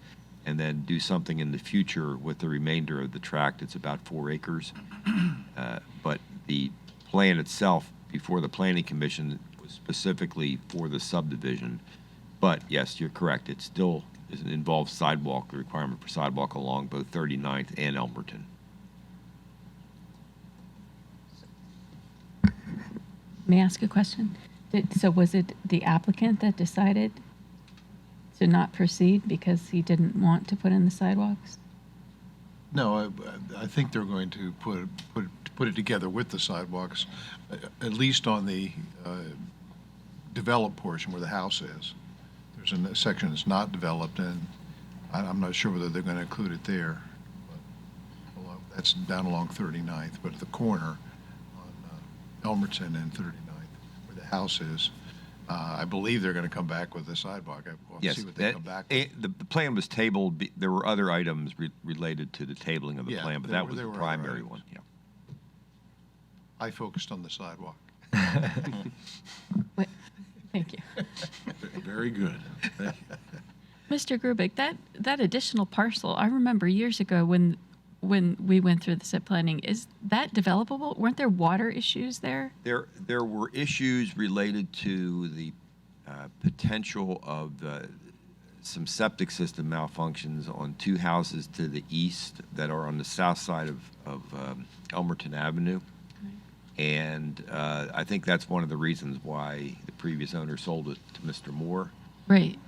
and then do something in the future with the remainder of the tract. It's about 4 acres, but the plan itself before the Planning Commission was specifically for the subdivision. But yes, you're correct. It still involves sidewalk, the requirement for sidewalk along both 39th and Elmerton. May I ask a question? So was it the applicant that decided to not proceed because he didn't want to put in the sidewalks? No, I think they're going to put it together with the sidewalks, at least on the developed portion where the house is. There's a section that's not developed, and I'm not sure whether they're going to include it there. But that's down along 39th, but at the corner on Elmerton and 39th, where the house is, I believe they're going to come back with the sidewalk. We'll Yes, see what they come back with. the plan was tabled. There were other items related to the tabling of the Yeah, plan, but there that were- was there the were other primary items. one. Yeah. I focused on the sidewalk. Thank you. Very good. Thank you. Mr. Grubik, that additional parcel, I remember years ago when we went through the SIP planning, is that developable? Weren't there water issues there? There were issues related to the potential of some septic system malfunctions on 2 houses to the east that are on the south side of Elmerton Avenue. And I think that's one of the reasons why the previous owner sold it to Mr. Moore. Right.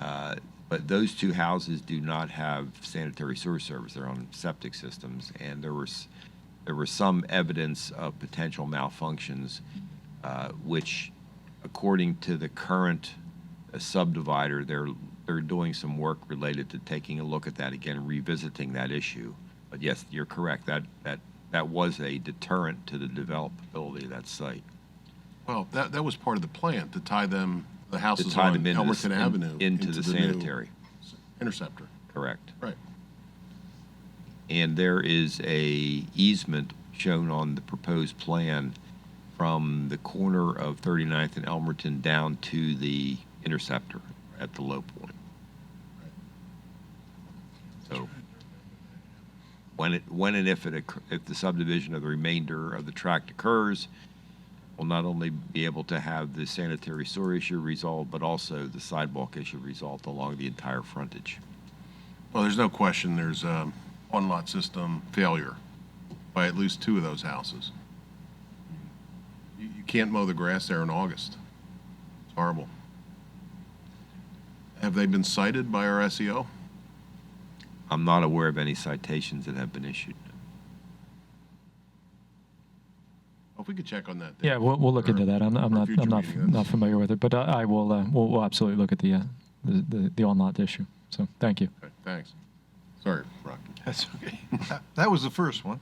But those 2 houses do not have sanitary sewer service. They're on septic systems, and there was some evidence of potential malfunctions, which, according to the current subdivider, they're doing some work related to taking a look at that again, revisiting that issue. But yes, you're correct. That was a deterrent to the developability of that site. Well, that was part of the plan, to tie the houses tie on them into Elmerton Avenue into the new sanitary. interceptor. Correct. Right. And there is a easement shown on the proposed plan from the corner of 39th and Elmerton down to the interceptor at the low point. So when and if the subdivision of the remainder of the tract occurs, we'll not only be able to have the sanitary sewer issue resolved, but also the sidewalk issue resolved along the entire frontage. Well, there's no question there's a one-lot system failure by at least 2 of those houses. You can't mow the grass there in August. It's horrible. Have they been cited by our SEO? I'm not aware of any citations that have been issued. Well, if we could check on that. Yeah, we'll look into that. I'm not familiar with it, but I will. We'll absolutely look at the on-lot issue. So thank you. Okay, thanks. Sorry, Rocky. That's okay. That was the first one.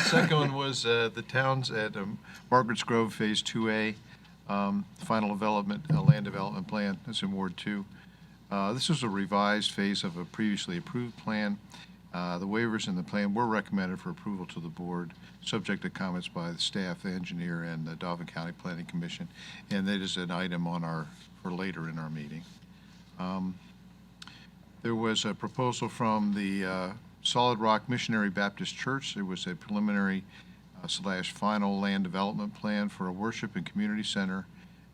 Second one was the towns at Margaret's Grove Phase 2A, final development, land development plan. That's in Ward 2. This is a revised phase of a previously approved plan. The waivers in the plan were recommended for approval to the board, subject to comments by the staff, the engineer, and the Dauphin County Planning Commission. And that is an item for later in our meeting. There was a proposal from the Solid Rock Missionary Baptist Church. There was a preliminary / final land development plan for a worship and community center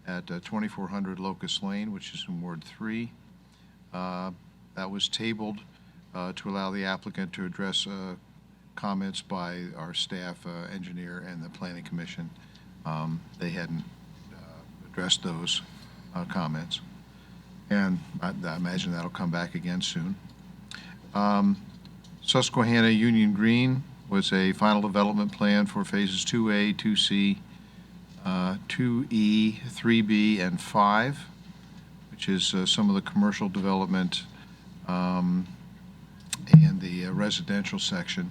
at 2400 Locust Lane, which is in Ward 3. That was tabled to allow the applicant to address comments by our staff, engineer, and the Planning Commission. They hadn't addressed those comments. And I imagine that'll come back again soon. Susquehanna Union Green was a final development plan for phases 2A, 2C, 2E, 3B, and 5, which is some of the commercial development and the residential section.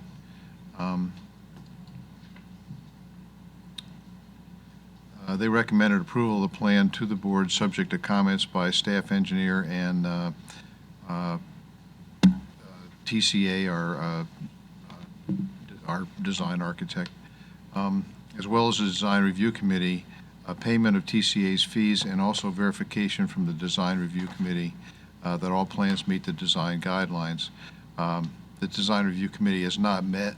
They recommended approval of the plan to the board, subject to comments by staff engineer and TCA, our design architect, as well as the design review committee, payment of TCA's fees, and also verification from the design review committee that all plans meet the design guidelines. The design review committee has not met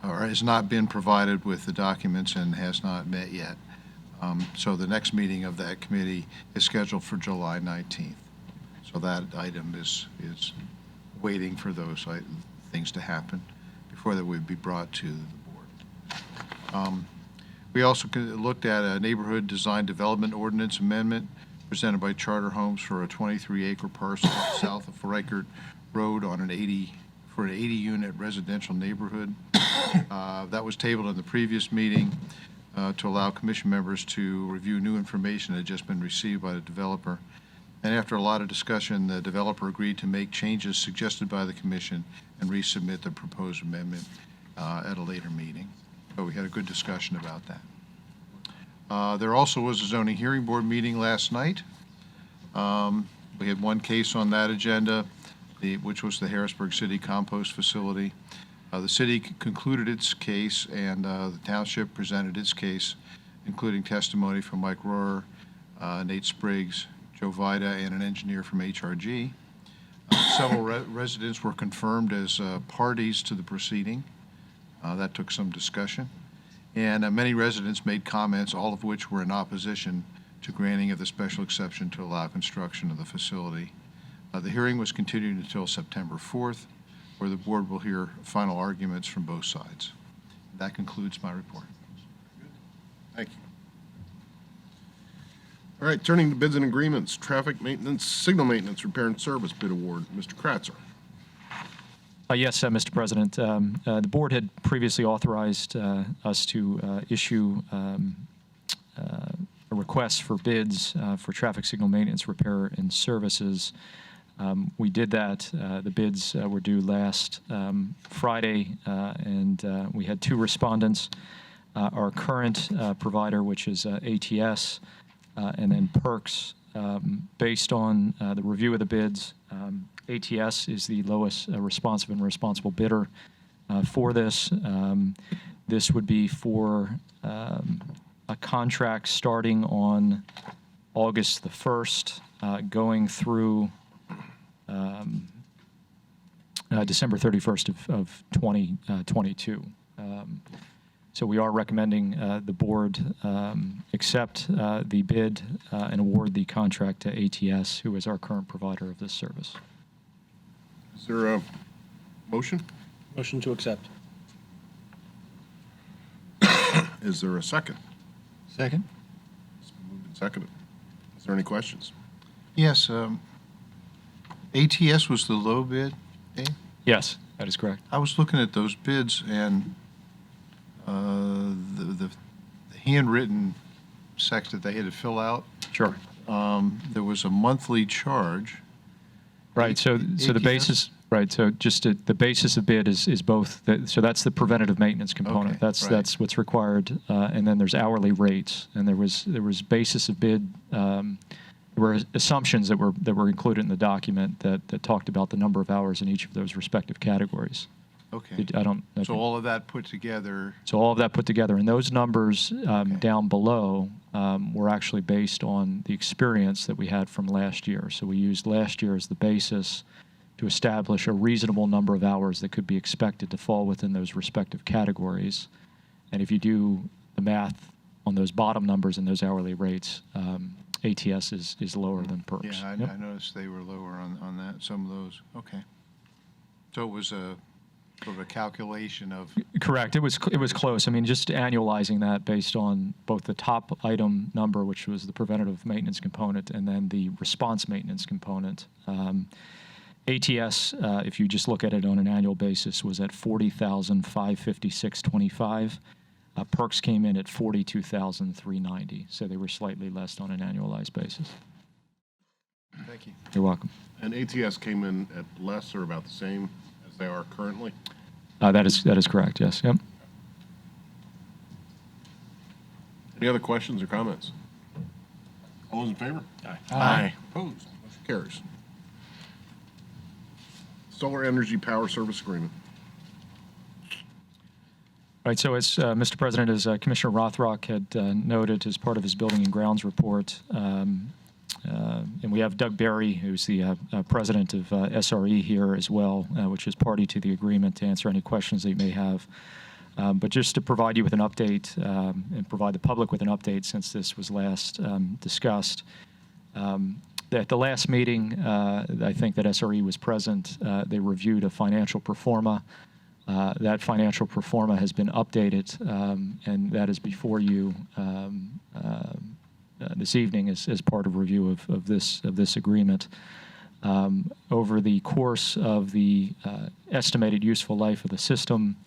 or has not been provided with the documents and has not met yet. So the next meeting of that committee is scheduled for July 19th. So that item is waiting for those things to happen before that would be brought to the board. We also looked at a neighborhood design development ordinance amendment presented by Charter Homes for a 23-acre parcel south of Reichert Road on an 80-unit residential neighborhood. That was tabled in the previous meeting to allow commission members to review new information that had just been received by the developer. And after a lot of discussion, the developer agreed to make changes suggested by the commission and resubmit the proposed amendment at a later meeting. So we had a good discussion about that. There also was a zoning hearing board meeting last night. We had one case on that agenda, which was the Harrisburg City Compost Facility. The city concluded its case, and the township presented its case, including testimony from Mike Rohrer, Nate Spriggs, Joe Vida, and an engineer from HRG. Several residents were confirmed as parties to the proceeding. That took some discussion. And many residents made comments, all of which were in opposition to granting of the special exception to allow construction of the facility. The hearing was continued until September 4th, where the board will hear final arguments from both sides. That concludes my report. Thank you. All right, turning to bids and agreements, traffic maintenance, signal maintenance, repair and service bid award. Mr. Kratzer. Yes, Mr. President. The board had previously authorized us to issue a request for bids for traffic signal maintenance, repair, and services. We did that. The bids were due last Friday, and we had two respondents. Our current provider, which is ATS, and then Perks. Based on the review of the bids, ATS is the lowest responsive and responsible bidder for this. This would be for a contract starting on August the 1st, going through December 31st of 2022. So we are recommending the board accept the bid and award the contract to ATS, who is our current provider of this service. Is there a motion? Motion to accept. Is there a second? Second? It's been moved and seconded. Is there any questions? Yes, ATS was the low bid, eh? Yes, that is correct. I was looking at those bids, and the handwritten section that they had to fill out. Sure. There was a monthly charge. Right. So the ATS? basis. Right. So just the basis of bid is both. So that's the preventative maintenance component. Okay, That's right. that's what's required, and then there's hourly rates, and there was basis of bid. There were assumptions that were included in the document that talked about the number of hours in each of those respective categories. Okay. So all of that put together. So all of that put together, and those numbers down below were actually based on the experience that we had from last year. So we used last year as the basis to establish a reasonable number of hours that could be expected to fall within those respective categories. And if you do the math on those bottom numbers and those hourly rates, ATS is lower than Perks. Yeah, I noticed they were lower on that, some of those. Okay. So it was a sort of a calculation of. Correct. It was close. I mean, just annualizing that based on both the top item number, which was the preventative maintenance component, and then the response maintenance component. ATS, if you just look at it on an annual basis, was at $40,556.25. Perks came in at $42,390, so they were slightly less on an annualized basis. Thank you. You're welcome. And ATS came in at less or about the same as they are currently? That is correct. Yes. Yep. Any other questions or comments? All those in favor? Aye. Aye. Opposed? Motion carries. Solar Energy Power Service Agreement. Right, so as Mr. President, as Commissioner Rothrock had noted as part of his Building and Grounds report, and we have Doug Berry, who's the president of SRE here as well, which is party to the agreement, to answer any questions that you may have. But just to provide you with an update and provide the public with an update since this was last discussed. At the last meeting, I think that SRE was present. They reviewed a financial pro forma. That financial pro forma has been updated, and that is before you this evening as part of review of this agreement. Over the course of the estimated useful life of the system,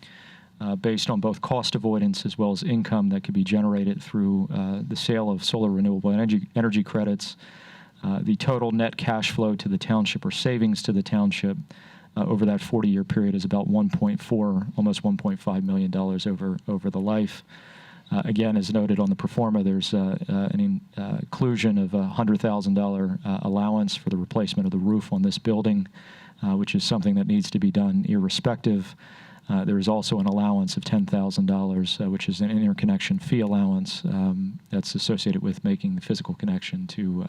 based on both cost avoidance as well as income that could be generated through the sale of solar renewable energy credits, the total net cash flow to the township or savings to the township over that 40-year period is about $1.4, almost $1.5 million over the life. Again, as noted on the pro forma, there's an inclusion of a $100,000 allowance for the replacement of the roof on this building, which is something that needs to be done irrespective. There is also an allowance of $10,000, which is an interconnection fee allowance that's associated with making the physical connection to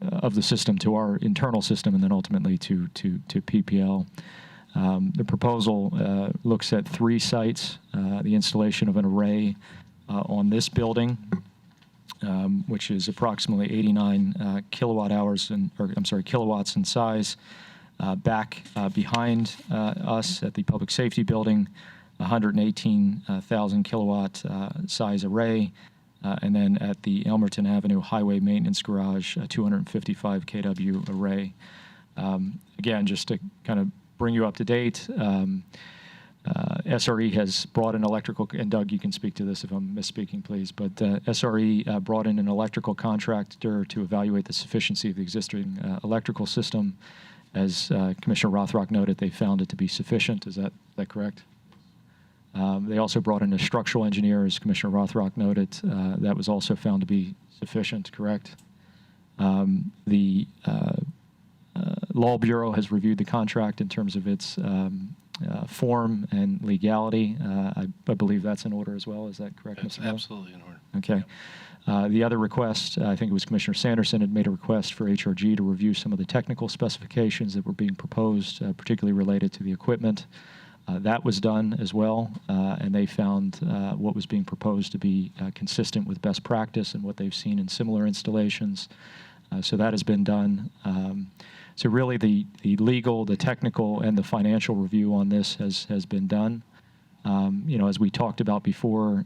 of the system to our internal system and then ultimately to PPL. The proposal looks at 3 sites, the installation of an array on this building, which is approximately 89 kilowatts in size. Back behind us at the Public Safety Building, 118,000 kilowatt size array. And then at the Elmerton Avenue Highway Maintenance Garage, a 255 kW array. Again, just to kind of bring you up to date, SRE has brought in electrical, and Doug, you can speak to this if I'm misspeaking, please, but SRE brought in an electrical contractor to evaluate the sufficiency of the existing electrical system. As Commissioner Rothrock noted, they found it to be sufficient. Is that correct? They also brought in a structural engineer, as Commissioner Rothrock noted. That was also found to be sufficient, correct? The Law Bureau has reviewed the contract in terms of its form and legality. I believe that's in order as well. Is that correct, Mr. Miller? Absolutely in order. Okay. The other request, I think it was Commissioner Sanderson, had made a request for HRG to review some of the technical specifications that were being proposed, particularly related to the equipment. That was done as well, and they found what was being proposed to be consistent with best practice and what they've seen in similar installations. So that has been done. So really the legal, the technical, and the financial review on this has been done. As we talked about before,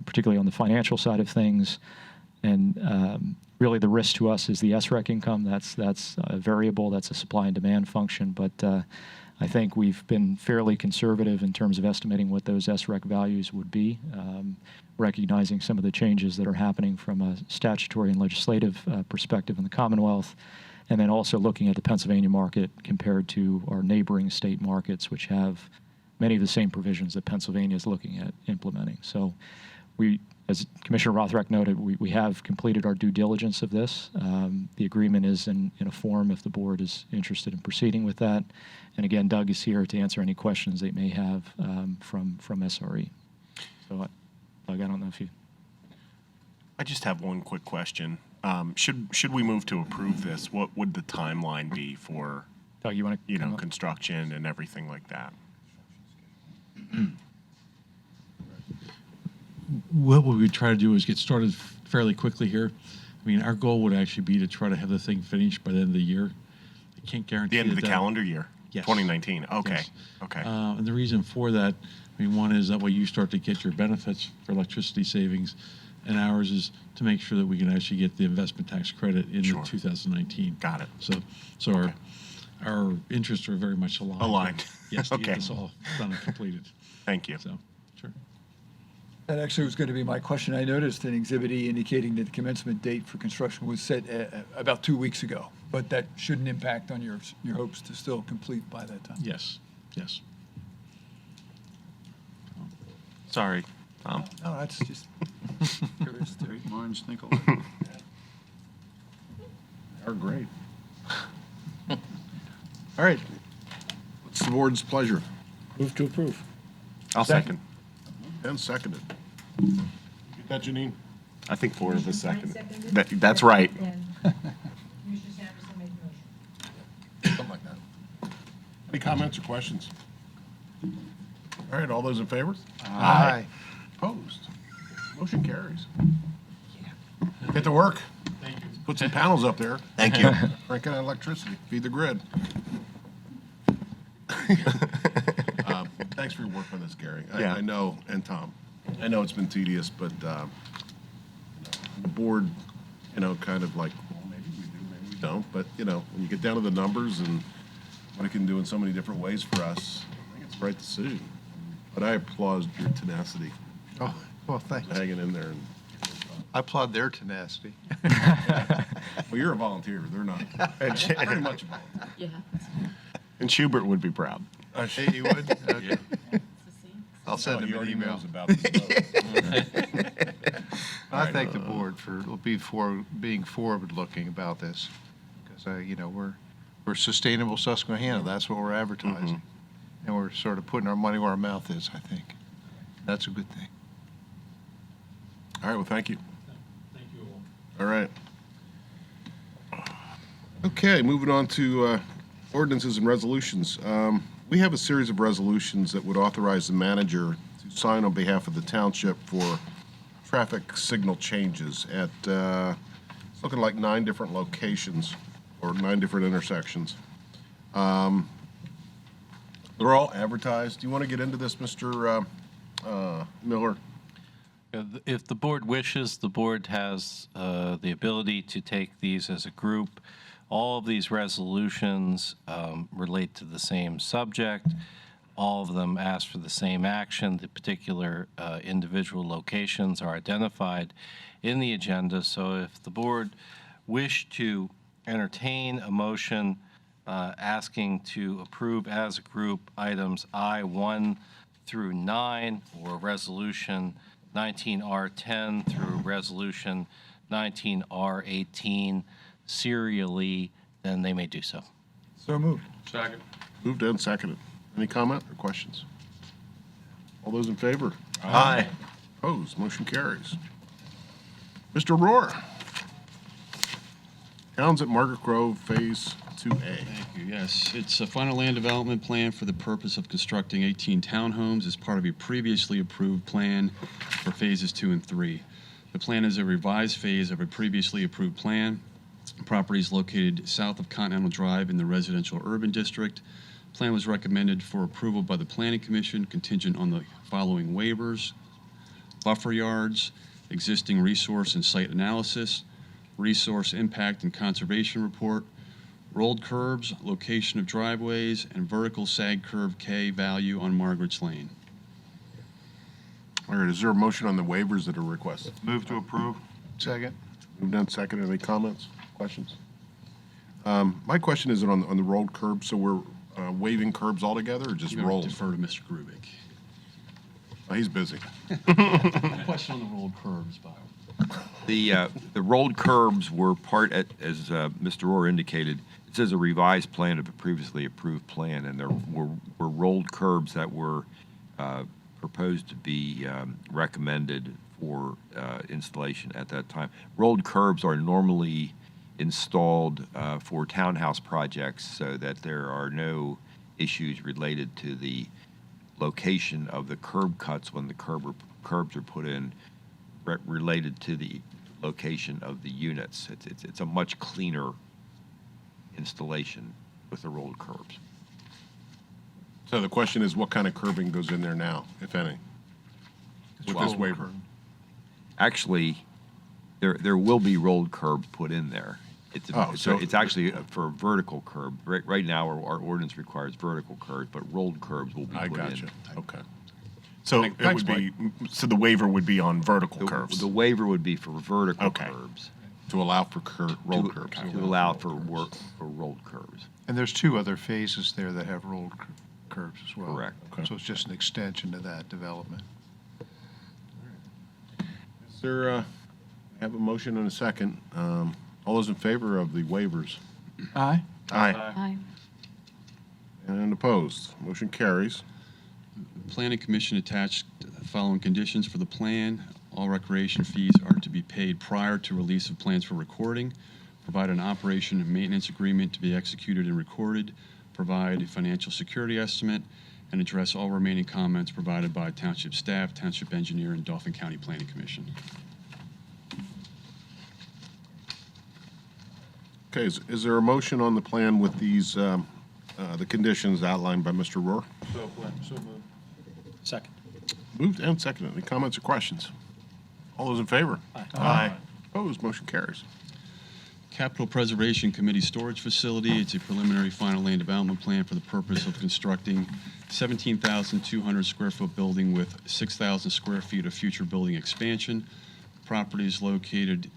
particularly on the financial side of things, and really the risk to us is the SREC income. That's a variable. That's a supply and demand function. But I think we've been fairly conservative in terms of estimating what those SREC values would be, recognizing some of the changes that are happening from a statutory and legislative perspective in the Commonwealth, and then also looking at the Pennsylvania market compared to our neighboring state markets, which have many of the same provisions that Pennsylvania is looking at implementing. So we, as Commissioner Rothrock noted, we have completed our due diligence of this. The agreement is in a form if the board is interested in proceeding with that. And again, Doug is here to answer any questions they may have from SRE. So, Doug, I don't know if you... I just have one quick question. Should we move to approve this, what would the timeline be for, Doug, you want to construction and everything like that? What we would try to do is get started fairly quickly here. I mean, our goal would actually be to try to have the thing finished by the end of the year. I can't guarantee The end of the that. calendar year? Yes. 2019, okay, Yes. okay. And the reason for that, I mean, one is that way you start to get your benefits for electricity savings, and ours is to make sure that we can actually get the investment tax credit in Sure. 2019. Got it. So Okay. our interests are very much aligned. Aligned. Yes, to Okay. get this all done and completed. Thank you. So, sure. That actually was going to be my question. I noticed in Exhibit E indicating that the commencement date for construction was set about 2 weeks ago, but that shouldn't impact on your hopes to still complete by that time. Yes, yes. Sorry, Tom. No, that's just curious. Great minds think alike. Are great. All right. What's the board's pleasure? Move to approve. I'll second. And seconded. Get that, Janine? I think 4 of us seconded. That's right. Something like that. Any comments or questions? All right, all those in favor? Aye. Opposed? Motion carries. Get to work. Put some panels up there. Thank you. Crank out electricity, feed the grid. Thanks for your work on this, Gary. Yeah. I know, and Tom, I know it's been tedious, but the board, kind of like, well, maybe we do, maybe we don't, but, when you get down to the numbers and what it can do in so many different ways for us, I think it's the right decision. But I applaud your tenacity, Oh, well, thanks. hanging in there. And, I applaud their tenacity. well, you're a volunteer. They're not. Pretty much a volunteer. Yeah. And Schubert would be proud. Hey, you would? Okay. I'll send Oh, him he an already email. knows about this. I thank the board for being forward-looking about this, because we're sustainable Susquehanna. That's what we're advertising, and we're sort of putting our money where our mouth is. I think that's a good thing. All right, well, thank you. Thank you all. All right. Okay, moving on to ordinances and resolutions. We have a series of resolutions that would authorize the manager to sign on behalf of the township for traffic signal changes at, it's looking like 9 different locations or 9 different intersections. They're all advertised. Do you want to get into this, Mr. Miller? If the board wishes, the board has the ability to take these as a group. All of these resolutions relate to the same subject. All of them ask for the same action. The particular individual locations are identified in the agenda. So if the board wished to entertain a motion asking to approve as a group items I-1 through 9 or resolution 19R10 through resolution 19R18 serially, then they may do so. So moved. Second. Moved and seconded. Any comment or questions? All those in favor? Aye. Opposed? Motion carries. Mr. Rohr. Towns at Margaret Grove, Phase 2A. Thank you. Yes, it's a final land development plan for the purpose of constructing 18 townhomes as part of a previously approved plan for phases 2 and 3. The plan is a revised phase of a previously approved plan. The property is located south of Continental Drive in the residential urban district. Plan was recommended for approval by the Planning Commission contingent on the following waivers: buffer yards, existing resource and site analysis, resource impact and conservation report, rolled curbs, location of driveways, and vertical sag curve K value on Margaret's Lane. All right, is there a motion on the waivers that are requested? Move to approve. Second. Moved and seconded. Any comments, questions? My question is on the rolled curbs, so we're waiving curbs altogether or just I'm gonna rolls? defer to Mr. Grubik. Oh, he's busy. Question on the rolled curbs, Bob. The rolled curbs were part, as Mr. Rohr indicated, it says a revised plan of a previously approved plan, and there were rolled curbs that were proposed to be recommended for installation at that time. Rolled curbs are normally installed for townhouse projects so that there are no issues related to the location of the curb cuts when the curbs are put in related to the location of the units. It's a much cleaner installation with the rolled curbs. So the question is, what kind of curbing goes in there now, if any? With this waiver? Actually, there will be rolled curbs put in there. It's actually for vertical curb. Right now, our ordinance requires vertical curbs, but rolled curbs will be put in. I gotcha. Okay. So Thanks, it would be, so the waiver would be on vertical curves. The waiver would be for vertical curbs. To allow for rolled curbs. To allow for rolled curbs. And there's 2 other phases there that have rolled curbs as well. Correct. So it's just an extension to that development. Is there, I have a motion and a second. All those in favor of the waivers? Aye. Aye. Aye. And opposed? Motion carries. Planning Commission attached the following conditions for the plan. All recreation fees are to be paid prior to release of plans for recording. Provide an operation and maintenance agreement to be executed and recorded. Provide a financial security estimate, and address all remaining comments provided by township staff, township engineer, and Dauphin County Planning Commission. Okay, is there a motion on the plan with these, the conditions outlined by Mr. Rohr? So moved. Second. Moved and seconded. Any comments or questions? All those in favor? Aye. Opposed? Motion carries. Capital Preservation Committee Storage Facility. It's a preliminary final land development plan for the purpose of constructing 17,200 square foot building with 6,000 square feet of future building expansion. Property is located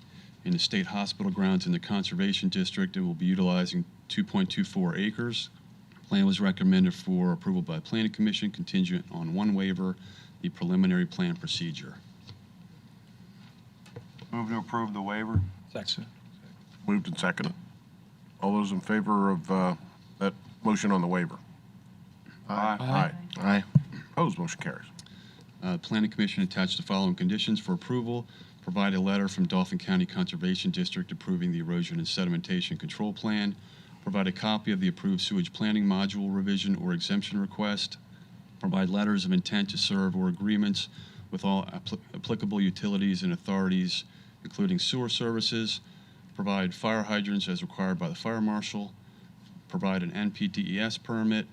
in the state hospital grounds in the Conservation District and will be utilizing 2.24 acres. Plan was recommended for approval by Planning Commission contingent on one waiver, the preliminary plan procedure. Move to approve the waiver. Second. Moved and seconded. All those in favor of that motion on the waiver? Aye. Aye. Opposed? Motion carries. Planning Commission attached the following conditions for approval. Provide a letter from Dauphin County Conservation District approving the erosion and sedimentation control plan. Provide a copy of the approved sewage planning module revision or exemption request. Provide letters of intent to serve or agreements with all applicable utilities and authorities, including sewer services. Provide fire hydrants as required by the fire marshal. Provide an NPDES permit.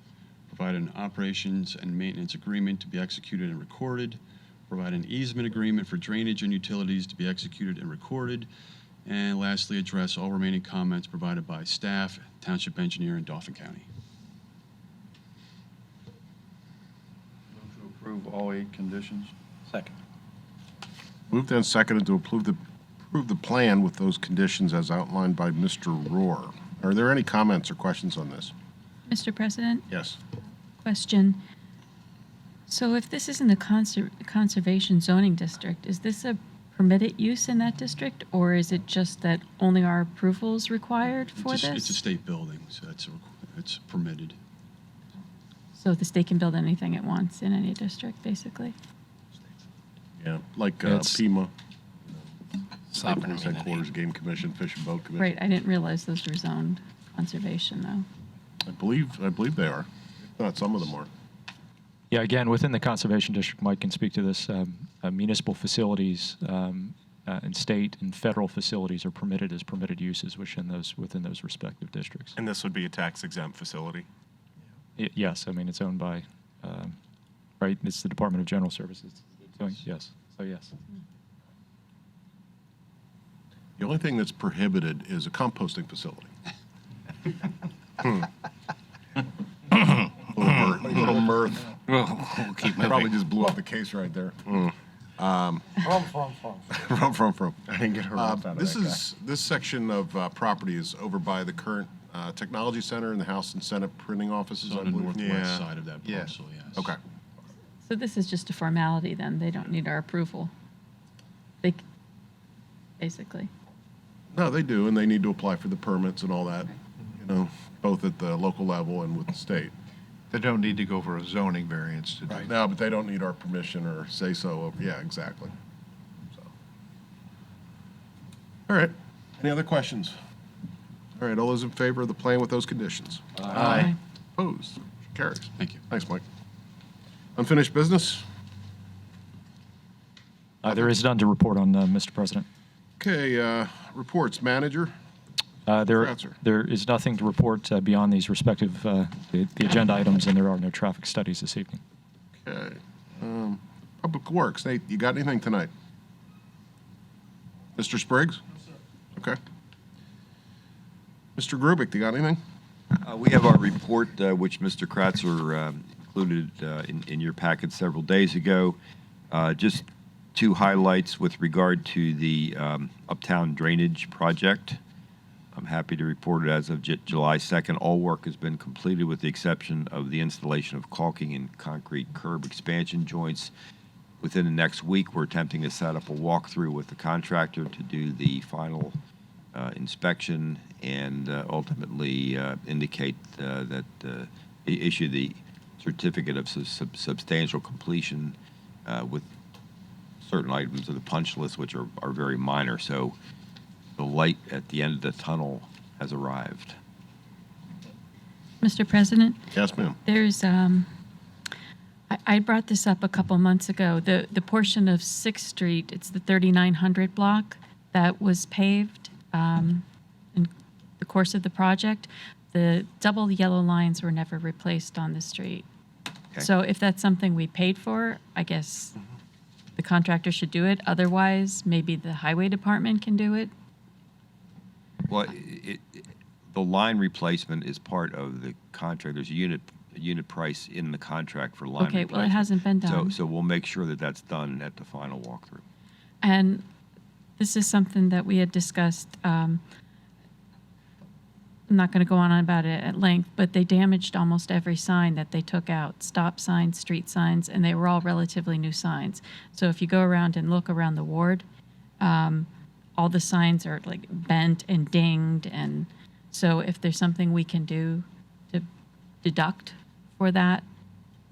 Provide an operations and maintenance agreement to be executed and recorded. Provide an easement agreement for drainage and utilities to be executed and recorded. And lastly, address all remaining comments provided by staff, township engineer, and Dauphin County. Move to approve all 8 conditions. Second. Moved and seconded to approve the plan with those conditions as outlined by Mr. Rohr. Are there any comments or questions on this? Mr. President, Yes. question. So if this is in the conservation zoning district, is this a permitted use in that district, or is it just that only our approval is required for It's a this? state building, so it's permitted. So the state can build anything it wants in any district, basically? Yeah, like It's- FEMA. Sovereign Headquarters, immunity. Game Commission, Fish and Boat Commission. Right, I didn't realize those were zoned conservation, though. I believe they are. If not, some of them are. Yeah, again, within the Conservation District, Mike can speak to this, municipal facilities and state and federal facilities are permitted as permitted uses within those respective districts. And this would be a tax exempt facility? Yes, I mean, it's owned by, right, it's the Department of General Services. So, yes, so yes. The only thing that's prohibited is a composting facility. Little mirth. We'll keep moving. Probably just blew up the case right there. From. I didn't get a laugh out of This that guy. this section of property is over by the current Technology Center and the House and Senate printing offices, It's I on the believe. northwest Yeah. side of that Yeah. parcel, yes. Okay. So this is just a formality, then? They don't need our approval? Basically. No, they do, and they need to apply for the permits and all that, both at the local level and with the state. They don't need to go for a zoning variance to do that. No, but they don't need our permission or say so. Yeah, exactly. So. All right. Any other questions? All right. All those in favor of the plan with those conditions? Aye. Opposed? Carries. Thank you. Thanks, Mike. Unfinished business? There is none to report on, Mr. President. Okay. Reports. Manager? There Answer. is nothing to report beyond these respective the agenda items, and there are no traffic studies this evening. Okay. Public Works. Nate, you got anything tonight? Mr. Spriggs? Okay. Mr. Grubik, you got anything? We have our report, which Mr. Kratzer included in your packet several days ago. Just 2 highlights with regard to the Uptown Drainage Project. I'm happy to report it as of July 2nd. All work has been completed with the exception of the installation of caulking and concrete curb expansion joints. within the next week, we're attempting to set up a walkthrough with the contractor to do the final inspection and ultimately indicate that issue the certificate of substantial completion with certain items of the punch list, which are very minor. So the light at the end of the tunnel has arrived. Mr. President? Yes, ma'am. There's, I brought this up a couple months ago. The portion of 6th Street, it's the 3900 block that was paved in the course of the project. The double yellow lines were never replaced on the street. Okay. So if that's something we paid for, I guess the contractor should do it. Otherwise, maybe the highway department can do it. Well, the line replacement is part of the contract. There's a unit price in the contract for line Okay, replacement. well, it hasn't been done. So we'll make sure that that's done at the final walkthrough. And this is something that we had discussed. I'm not going to go on about it at length, but they damaged almost every sign that they took out, stop signs, street signs, and they were all relatively new signs. So if you go around and look around the ward, all the signs are like bent and dinged. And so if there's something we can do to deduct for that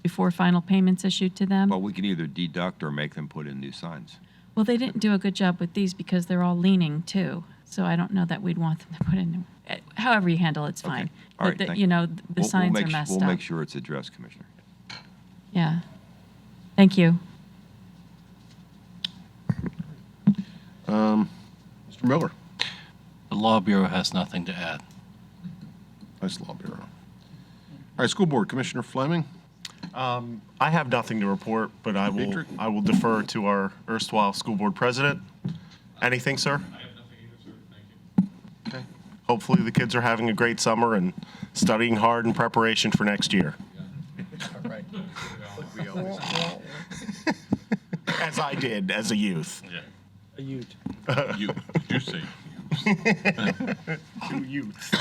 before final payments issued to them. Well, we can either deduct or make them put in new signs. Well, they didn't do a good job with these because they're all leaning too. So I don't know that we'd want them to put in. However you handle it's fine. All right, But thank you know, the signs we'll are messed We'll up. make sure it's addressed, Commissioner. Yeah. Thank you. Mr. Miller. The Law Bureau has nothing to add. Nice Law Bureau. All right, School Board, Commissioner Fleming. I have nothing to report, but I will defer to our erstwhile school board president. Anything, sir? I have nothing either, sir. Thank you. Okay. Hopefully the kids are having a great summer and studying hard in preparation for next year. All right. As I did as a youth. Yeah. A ute. You say. Two youths.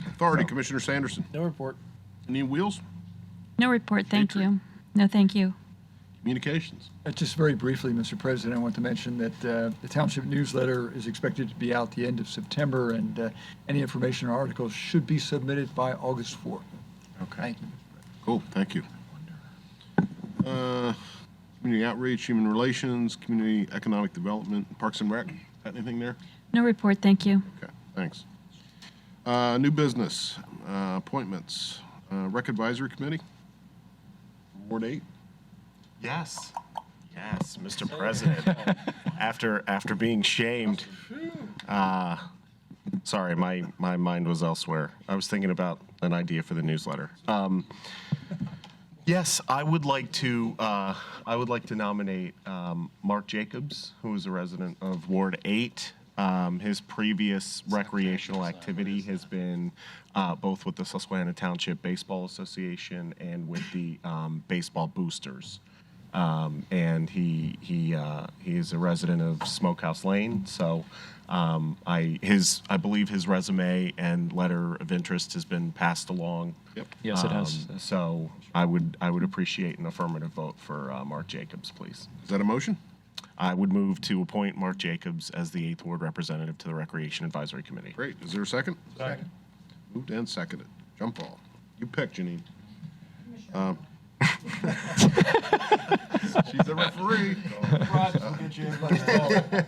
Authority, Commissioner Sanderson. No report. Any wheels? No report, thank you. No, thank you. Communications. Just very briefly, Mr. President, I want to mention that the Township newsletter is expected to be out the end of September, and any information or articles should be submitted by August 4th. Okay. Thank you. Cool, thank you. Community outreach, human relations, community economic development, Parks and Rec. Got anything there? No report, thank you. Okay, thanks. New business, appointments, Rec Advisory Committee, Ward 8. Yes. Yes, Mr. President. After being shamed. Sorry, my mind was elsewhere. I was thinking about an idea for the newsletter. Yes, I would like to nominate Mark Jacobs, who is a resident of Ward 8. His previous recreational activity has been both with the Susquehanna Township Baseball Association and with the Baseball Boosters. And he is a resident of Smokehouse Lane, so I believe his resume and letter of interest has been passed along. Yep. Yes, it has. So I would appreciate an affirmative vote for Mark Jacobs, please. Is that a motion? I would move to appoint Mark Jacobs as the 8th Ward representative to the Recreation Advisory Committee. Great. Is there a second? Second. Moved and seconded. Jump ball. You pick, Janine. She's the referee.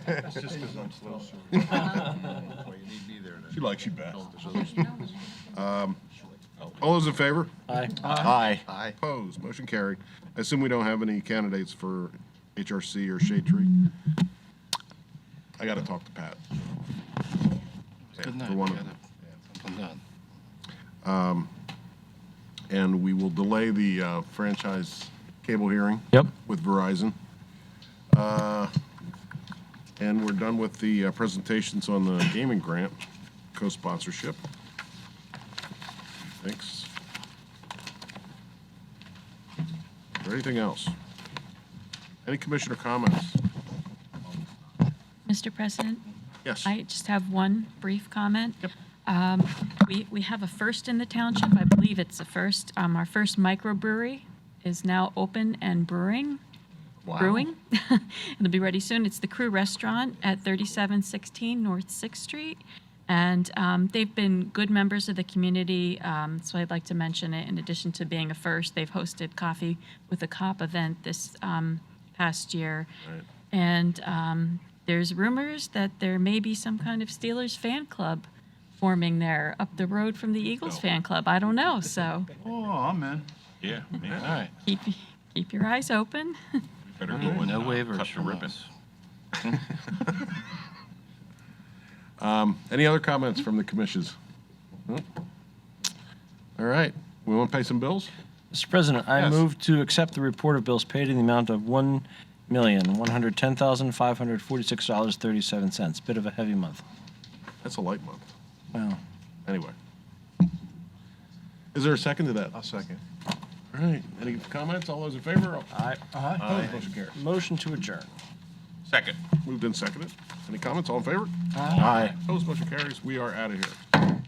That's just because I'm slow, sir. She likes you best. All those in favor? Aye. Aye. Opposed? Motion carried. I assume we don't have any candidates for HRC or Shade Tree. I got to talk to Pat. Good night. For one We of got them. something done. And we will delay the franchise cable hearing. Yep. With Verizon. And we're done with the presentations on the gaming grant, co-sponsorship. Thanks. Is there anything else? Any commissioner comments? Mr. President? Yes. I just have one brief comment. Yep. We have a first in the township. I believe it's a first. Our first microbrewery is now open and brewing. Brewing. It'll be ready soon. It's the Crew Restaurant at 3716 North 6th Street. And they've been good members of the community, so I'd like to mention it. In addition to being a first, they've hosted Coffee with a Cop event this past year. Right. And there's rumors that there may be some kind of Steelers fan club forming there up the road from the Eagles fan club. I don't know, so Oh, I'm in. Yeah. All right. keep your eyes open. Better go and No waivers cut the from ribbon. us. Any other comments from the commissions? Nope. All right, we want to pay some bills? Mr. President, I Yes. move to accept the report of bills paid in the amount of $1,110,546.37. Bit of a heavy month. That's a light month. Wow. Anyway. Is there a second to that? I'll second. All right, any comments? All those in favor? Aye. Opposed? Motion carries. Motion to adjourn. Second. Moved and seconded. Any comments? All in favor? Aye. Opposed? Motion carries. We are out of here.